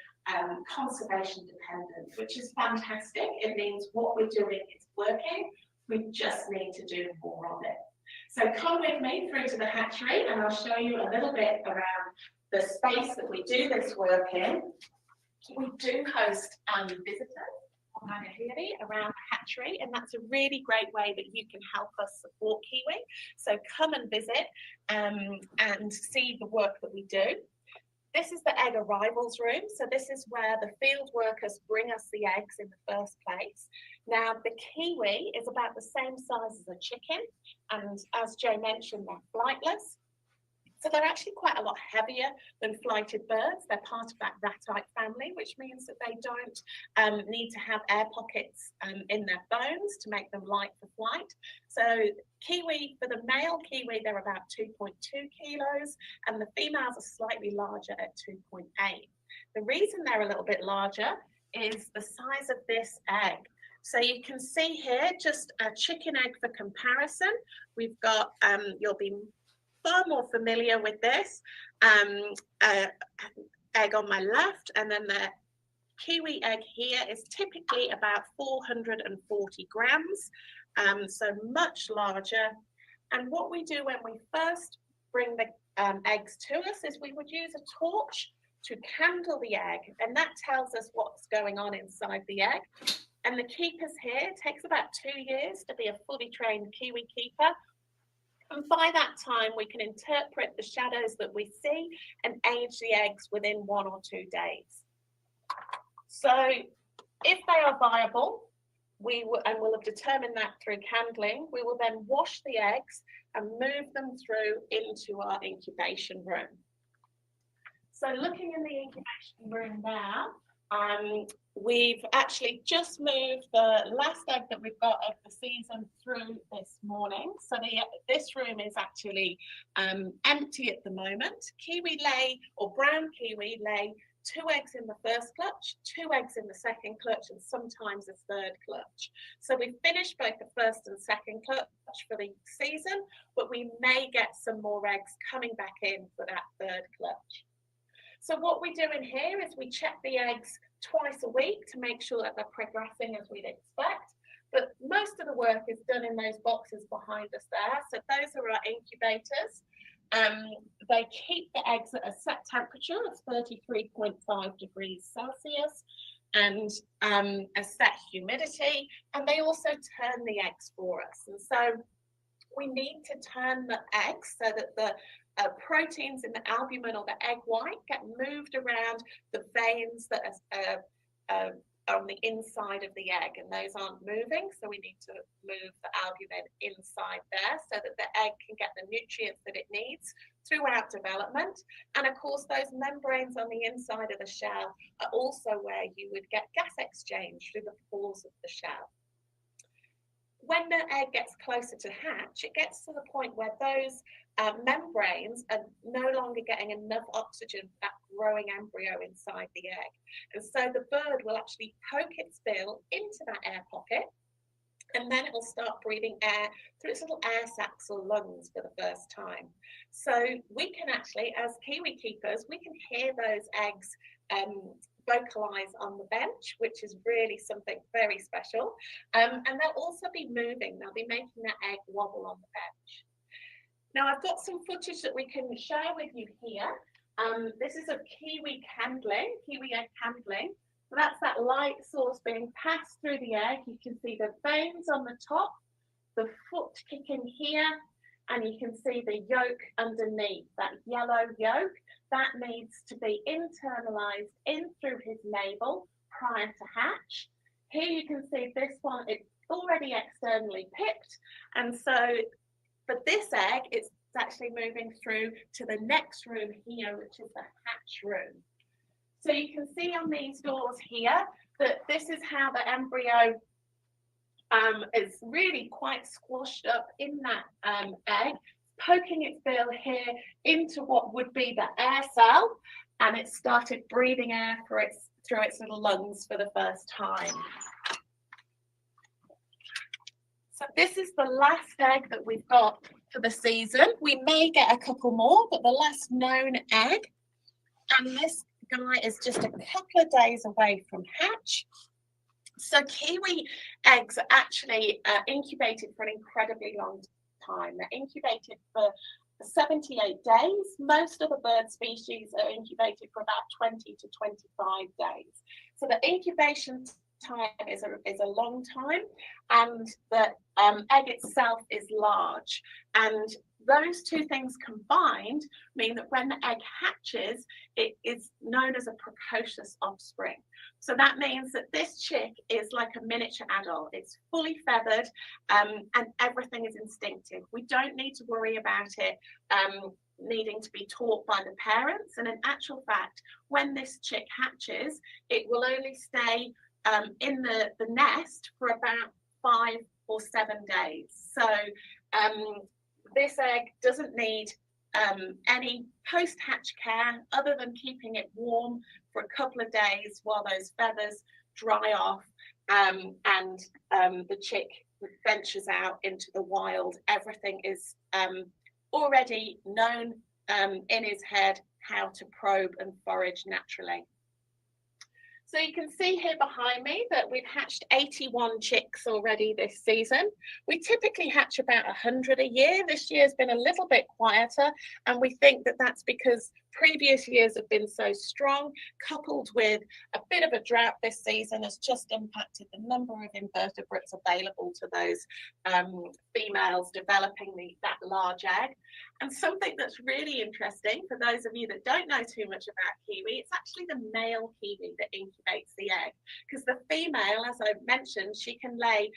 conservation dependent, which is fantastic. It means what we're doing is working, we just need to do more of it. So come with me through to the hatchery and I'll show you a little bit around the space that we do this work in. We do host visitors on our hatchery around the hatchery, and that's a really great way that you can help us support kiwi. So come and visit and see the work that we do. This is the egg arrivals room. So this is where the field workers bring us the eggs in the first place. Now, the kiwi is about the same size as a chicken, and as Joe mentioned, they're flightless. So they're actually quite a lot heavier than flighted birds. They're part of that ratite family, which means that they don't need to have air pockets in their bones to make them light for flight. So kiwi, for the male kiwi, they're about 2.2 kilos, and the females are slightly larger at 2.8. The reason they're a little bit larger is the size of this egg. So you can see here just a chicken egg for comparison. We've got, you'll be far more familiar with this egg on my left, and then the kiwi egg here is typically about 440 grams, so much larger. And what we do when we first bring the eggs to us is we would use a torch to candle the egg, and that tells us what's going on inside the egg. And the keepers here, it takes about 2 years to be a fully trained kiwi keeper. And by that time, we can interpret the shadows that we see and age the eggs within 1 or 2 days. So if they are viable, we'll have determined that through candling, we will then wash the eggs and move them through into our incubation room. So looking in the incubation room now, we've actually just moved the last egg that we've got of the season through this morning. So this room is actually empty at the moment. Kiwi lay, or brown kiwi lay, 2 eggs in the first clutch, 2 eggs in the second clutch, and sometimes a third clutch. So we've finished both the first and second clutch for the season, but we may get some more eggs coming back in for that third clutch. So what we do in here is we check the eggs twice a week to make sure that they're progressing as we'd expect. But most of the work is done in those boxes behind us there. So those are our incubators. They keep the eggs at a set temperature of 33.5 degrees Celsius and a set humidity. And they also turn the eggs for us. And so we need to turn the eggs so that the proteins in the albumin or the egg white get moved around the veins that are on the inside of the egg, and those aren't moving, so we need to move the albumin inside there so that the egg can get the nutrients that it needs throughout development. And of course, those membranes on the inside of the shell are also where you would get gas exchange through the pores of the shell. When the egg gets closer to hatch, it gets to the point where those membranes are no longer getting enough oxygen for that growing embryo inside the egg. And so the bird will actually poke its bill into that air pocket, and then it will start breathing air through its little air sacs or lungs for the first time. So we can actually, as kiwi keepers, we can hear those eggs vocalize on the bench, which is really something very special. And they'll also be moving. They'll be making that egg wobble on the bench. Now, I've got some footage that we can share with you here. This is of kiwi candling, kiwi egg candling. So that's that light source being passed through the egg. You can see the veins on the top, the foot kicking here, and you can see the yolk underneath, that yellow yolk, that needs to be internalized in through his navel prior to hatch. Here you can see this one, it's already externally picked, and so for this egg, it's actually moving through to the next room here, which is the hatch room. So you can see on these doors here that this is how the embryo is really quite squashed up in that egg, poking its bill here into what would be the air cell, and it started breathing air through its little lungs for the first time. So this is the last egg that we've got for the season. We may get a couple more, but the last known egg, and this guy is just a couple of days away from hatch. So kiwi eggs are actually incubated for an incredibly long time. They're incubated for 78 days. Most other bird species are incubated for about 20 to 25 days. So the incubation time is a long time, and the egg itself is large. And those two things combined mean that when the egg hatches, it is known as a precocious offspring. So that means that this chick is like a miniature adult. It's fully feathered, and everything is instinctive. We don't need to worry about it needing to be taught by the parents. And in actual fact, when this chick hatches, it will only stay in the nest for about 5 or 7 days. So this egg doesn't need any post-hatch care other than keeping it warm for a couple of days while those feathers dry off, and the chick ventures out into the wild. Everything is already known in his head how to probe and forage naturally. So you can see here behind me that we've hatched 81 chicks already this season. We typically hatch about 100 a year. This year's been a little bit quieter, and we think that that's because previous years have been so strong, coupled with a bit of a drought this season has just impacted the number of invertebrates available to those females developing that large egg. And something that's really interesting for those of you that don't know too much about kiwi, it's actually the male kiwi that incubates the egg, because the female, as I mentioned, she can lay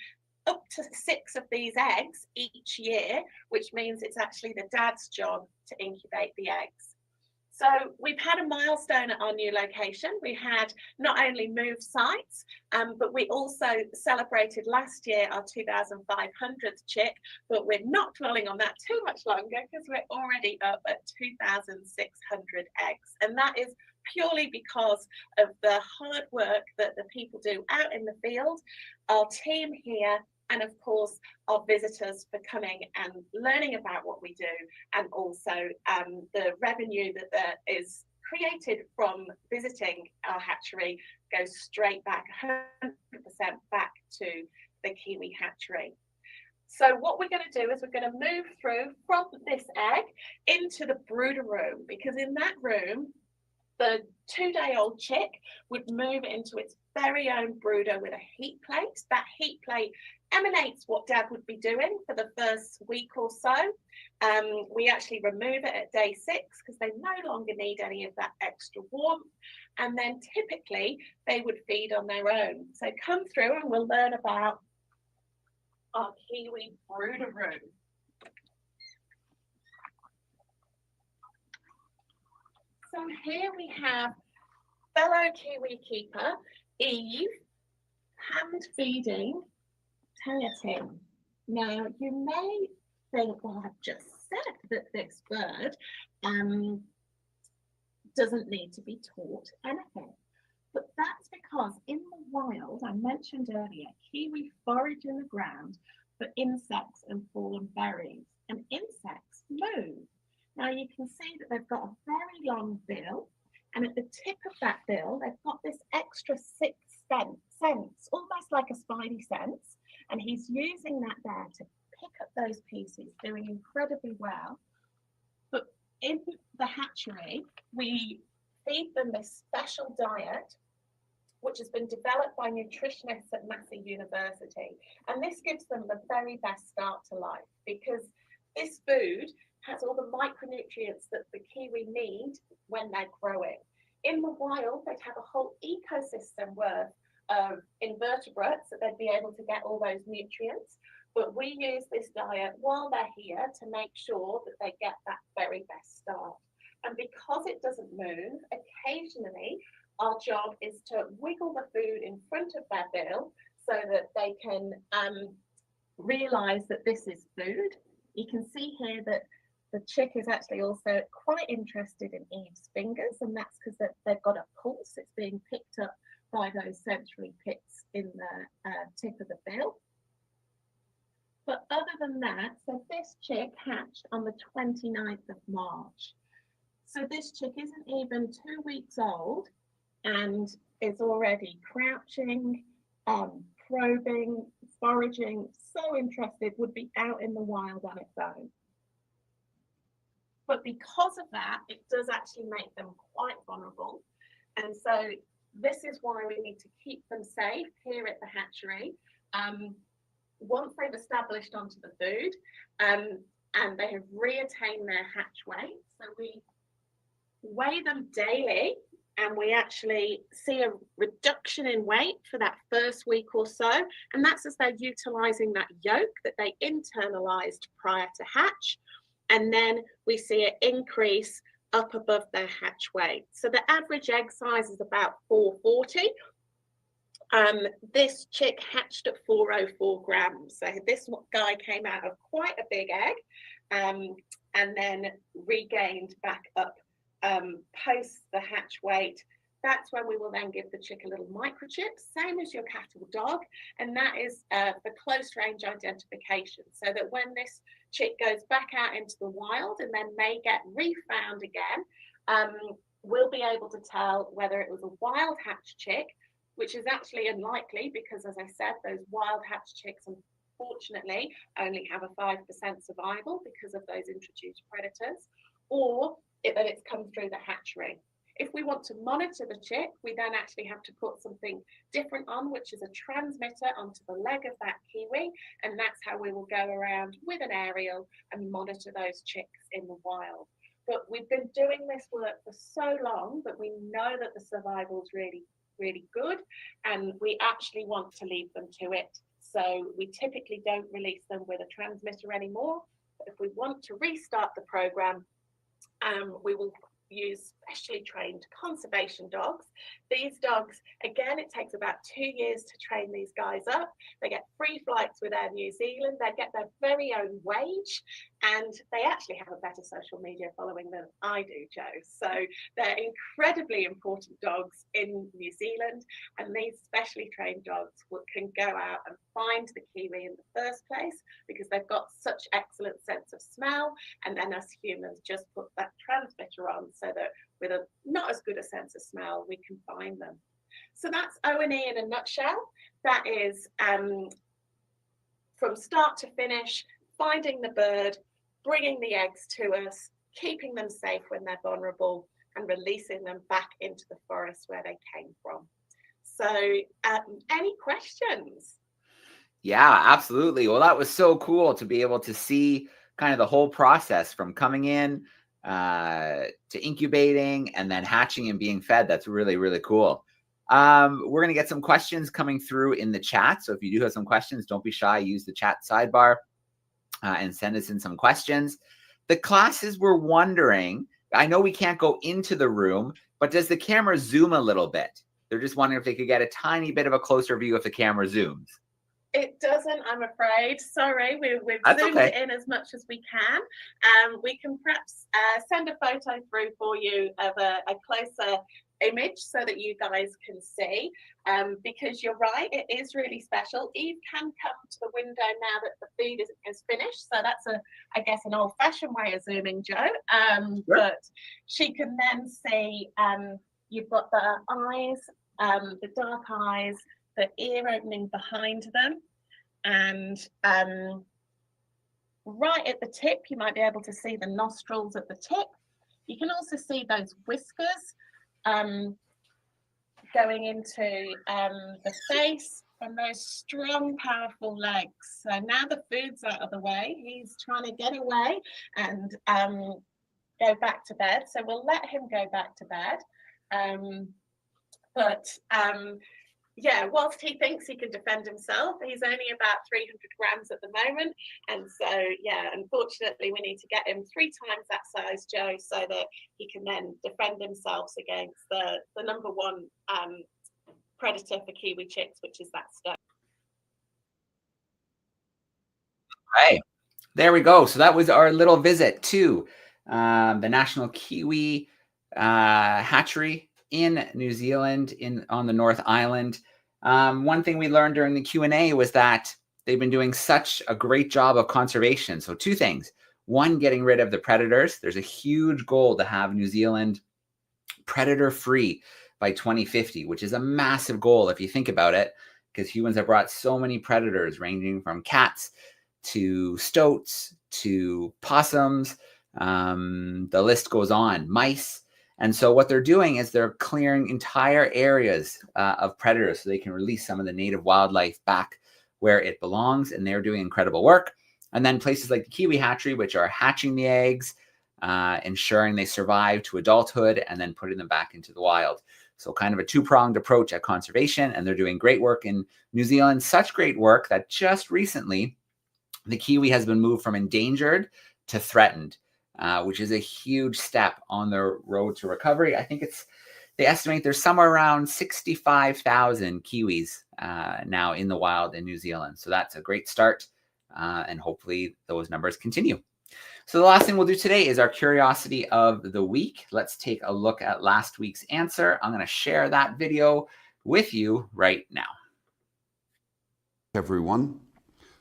up to 6 of these eggs each year, which means it's actually the dad's job to incubate the eggs. So we've had a milestone at our new location. We had not only moved sites, but we also celebrated last year our 2,500th chick, but we're not dwelling on that too much longer because we're already up at 2,600 eggs. And that is purely because of the hard work that the people do out in the field, our team here, and of course our visitors for coming and learning about what we do, and also the revenue that is created from visiting our hatchery goes straight back, 100% back to the Kiwi hatchery. So what we're going to do is we're going to move through from this egg into the brooder room, because in that room the 2-day-old chick would move into its very own brooder with a heat plate. That heat plate emanates what dad would be doing for the first week or so. We actually remove it at day 6 because they no longer need any of that extra warmth. And then typically they would feed on their own. So come through and we'll learn about our Kiwi brooder room. So here we have fellow Kiwi keeper, Eve, hand feeding Teatin. Now, you may think, well, I've just said that this bird doesn't need to be taught anything. But that's because in the wild, I mentioned earlier, kiwi forage in the ground for insects and fallen berries. And insects move. Now you can see that they've got a very long bill, and at the tip of that bill, they've got this extra 6th sense, almost like a spidey sense. And he's using that there to pick up those pieces, doing incredibly well. But in the hatchery, we feed them this special diet, which has been developed by nutritionists at Massey University. And this gives them the very best start to life, because This food has all the micronutrients that the kiwi need when they're growing. In the wild, they'd have a whole ecosystem worth of invertebrates that they'd be able to get all those nutrients. But we use this diet while they're here to make sure that they get that very best start. And because it doesn't move, occasionally our job is to wiggle the food in front of their bill so that they can realize that this is food. You can see here that the chick is actually also quite interested in Eve's fingers, and that's because they've got a pulse. It's being picked up by those sensory pits in the tip of the bill. But other than that, so this chick hatched on the 29th of March. So this chick isn't even 2 weeks old and is already crouching, probing, foraging, so interested, would be out in the wild on its own. But because of that, it does actually make them quite vulnerable. And so this is why we need to keep them safe here at the hatchery. Once they've established onto the food and they have reattained their hatch weight, so we weigh them daily and we actually see a reduction in weight for that first week or so. And that's as they're utilizing that yolk that they internalized prior to hatch. And then we see an increase up above their hatch weight. So the average egg size is about 440. This chick hatched at 404 grams. So this guy came out of quite a big egg and then regained back up post the hatch weight. That's when we will then give the chick a little microchip, same as your cat or dog, and that is for close range identification, so that when this chick goes back out into the wild and then may get refound again, we'll be able to tell whether it was a wild hatch chick, which is actually unlikely because, as I said, those wild hatch chicks unfortunately only have a 5% survival because of those introduced predators, or that it's come through the hatchery. If we want to monitor the chick, we then actually have to put something different on, which is a transmitter onto the leg of that kiwi, and that's how we will go around with an aerial and monitor those chicks in the wild. But we've been doing this work for so long that we know that the survival is really, really good, and we actually want to leave them to it. So we typically don't release them with a transmitter anymore. But if we want to restart the program, we will use specially trained conservation dogs. These dogs, again, it takes about 2 years to train these guys up. They get free flights with Air New Zealand. They get their very own wage, and they actually have a better social media following than I do, Joe. So they're incredibly important dogs in New Zealand, and these specially trained dogs can go out and find the kiwi in the first place because they've got such excellent sense of smell, and then us humans just put that transmitter on so that with a not as good a sense of smell, we can find them. So that's O&E in a nutshell. That is from start to finish, finding the bird, bringing the eggs to us, keeping them safe when they're vulnerable, and releasing them back into the forest where they came from. So any questions? Yeah, absolutely. Well, that was so cool to be able to see kind of the whole process from coming in to incubating and then hatching and being fed. That's really, really cool. We're going to get some questions coming through in the chat. So if you do have some questions, don't be shy. Use the chat sidebar and send us in some questions. The classes were wondering, I know we can't go into the room, but does the camera zoom a little bit? They're just wondering if they could get a tiny bit of a closer view if the camera zooms. It doesn't, I'm afraid. Sorry, we've zoomed it in as much as we can. We can perhaps send a photo through for you of a closer image so that you guys can see, because you're right, it is really special. Eve can come to the window now that the feed is finished. So that's I guess an old-fashioned way of zooming, Joe. Sure. But she can then see you've got the eyes, the dark eyes, the ear opening behind them, and right at the tip you might be able to see the nostrils at the tip. You can also see those whiskers going into the face, and those strong, powerful legs. So now the food's out of the way, he's trying to get away and go back to bed. So we'll let him go back to bed. Yeah, whilst he thinks he can defend himself, he's only about 300 grams at the moment. And so, yeah, unfortunately, we need to get him 3 times that size, Joe, so that he can then defend himself against the number one predator for kiwi chicks, which is that stone. Right. There we go. So that was our little visit to the National Kiwi Hatchery in New Zealand on the North Island. One thing we learned during the Q&A was that they've been doing such a great job of conservation. So 2 things. One, getting rid of the predators. There's a huge goal to have New Zealand predator-free by 2050, which is a massive goal if you think about it, because humans have brought so many predators ranging from cats to stoats to possums. The list goes on. Mice. And so what they're doing is they're clearing entire areas of predators so they can release some of the native wildlife back where it belongs. And they're doing incredible work. And then places like the Kiwi Hatchery, which are hatching the eggs, ensuring they survive to adulthood, and then putting them back into the wild. So kind of a 2-pronged approach at conservation. And they're doing great work in New Zealand. Such great work that just recently, the kiwi has been moved from endangered to threatened. Which is a huge step on the road to recovery. I think they estimate there's somewhere around 65,000 kiwis now in the wild in New Zealand. So that's a great start, and hopefully those numbers continue. So the last thing we'll do today is our curiosity of the week. Let's take a look at last week's answer. I'm going to share that video with you right now. Everyone,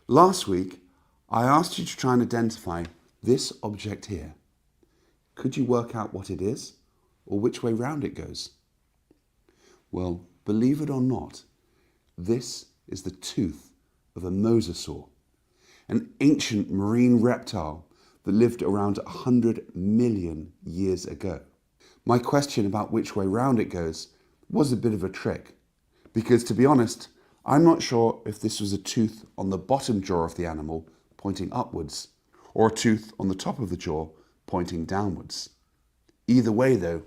last week I asked you to try and identify this object here. Could you work out what it is or which way round it goes? Well, believe it or not, this is the tooth of a mosasaur, an ancient marine reptile that lived around 100 million years ago. My question about which way round it goes was a bit of a trick, because to be honest, I'm not sure if this was a tooth on the bottom jaw of the animal pointing upwards, or a tooth on the top of the jaw pointing downwards. Either way though,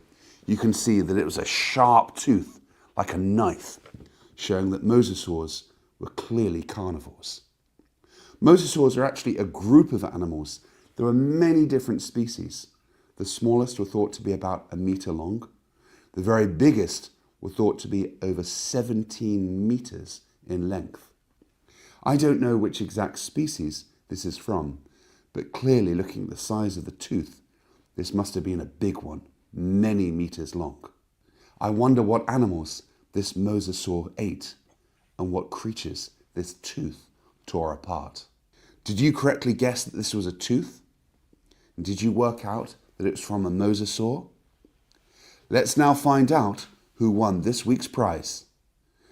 you can see that it was a sharp tooth, like a knife, showing that mosasaurs were clearly carnivores. Mosasaurs are actually a group of animals. There are many different species. The smallest were thought to be about 1 meter long. The very biggest were thought to be over 17 meters in length. I don't know which exact species this is from, but clearly looking at the size of the tooth, this must have been a big one, many meters long. I wonder what animals this mosasaur ate and what creatures this tooth tore apart. Did you correctly guess that this was a tooth? And did you work out that it was from a mosasaur? Let's now find out who won this week's prize.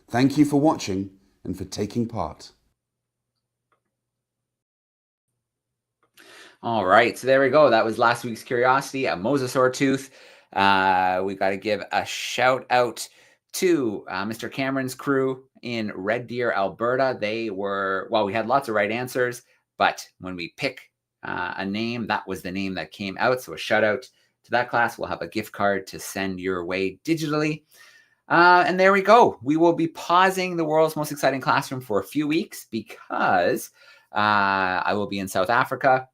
Thank you for watching and for taking part. All right, so there we go. That was last week's curiosity, a mosasaur tooth. We got to give a shout out to Mr. Cameron's crew in Red Deer, Alberta. We had lots of right answers, but when we pick a name, that was the name that came out. So a shout out to that class. We'll have a gift card to send your way digitally. And there we go. We will be pausing the world's most exciting classroom for a few weeks because I will be in South Africa.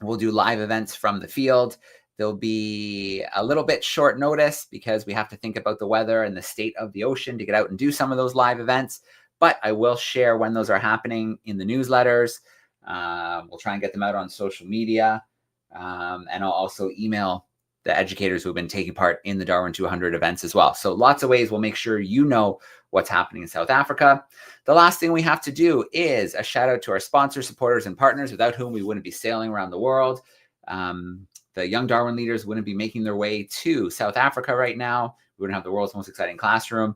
We'll do live events from the field. There'll be a little bit short notice because we have to think about the weather and the state of the ocean to get out and do some of those live events. But I will share when those are happening in the newsletters. We'll try and get them out on social media. And I'll also email the educators who have been taking part in the DARWIN200 events as well. So lots of ways we'll make sure you know what's happening in South Africa. The last thing we have to do is a shout out to our sponsors, supporters, and partners, without whom we wouldn't be sailing around the world. The young Darwin leaders wouldn't be making their way to South Africa right now. We wouldn't have the world's most exciting classroom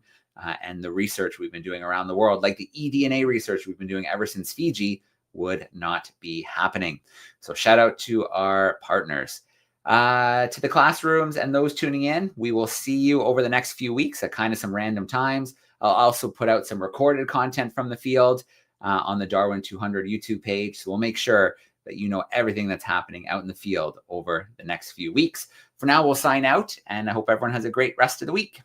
and the research we've been doing around the world, like the eDNA research we've been doing ever since Fiji, would not be happening. So shout out to our partners. To the classrooms and those tuning in, we will see you over the next few weeks at kind of some random times. I'll also put out some recorded content from the field on the DARWIN200 YouTube page. So we'll make sure that you know everything that's happening out in the field over the next few weeks. For now, we'll sign out, and I hope everyone has a great rest of the week.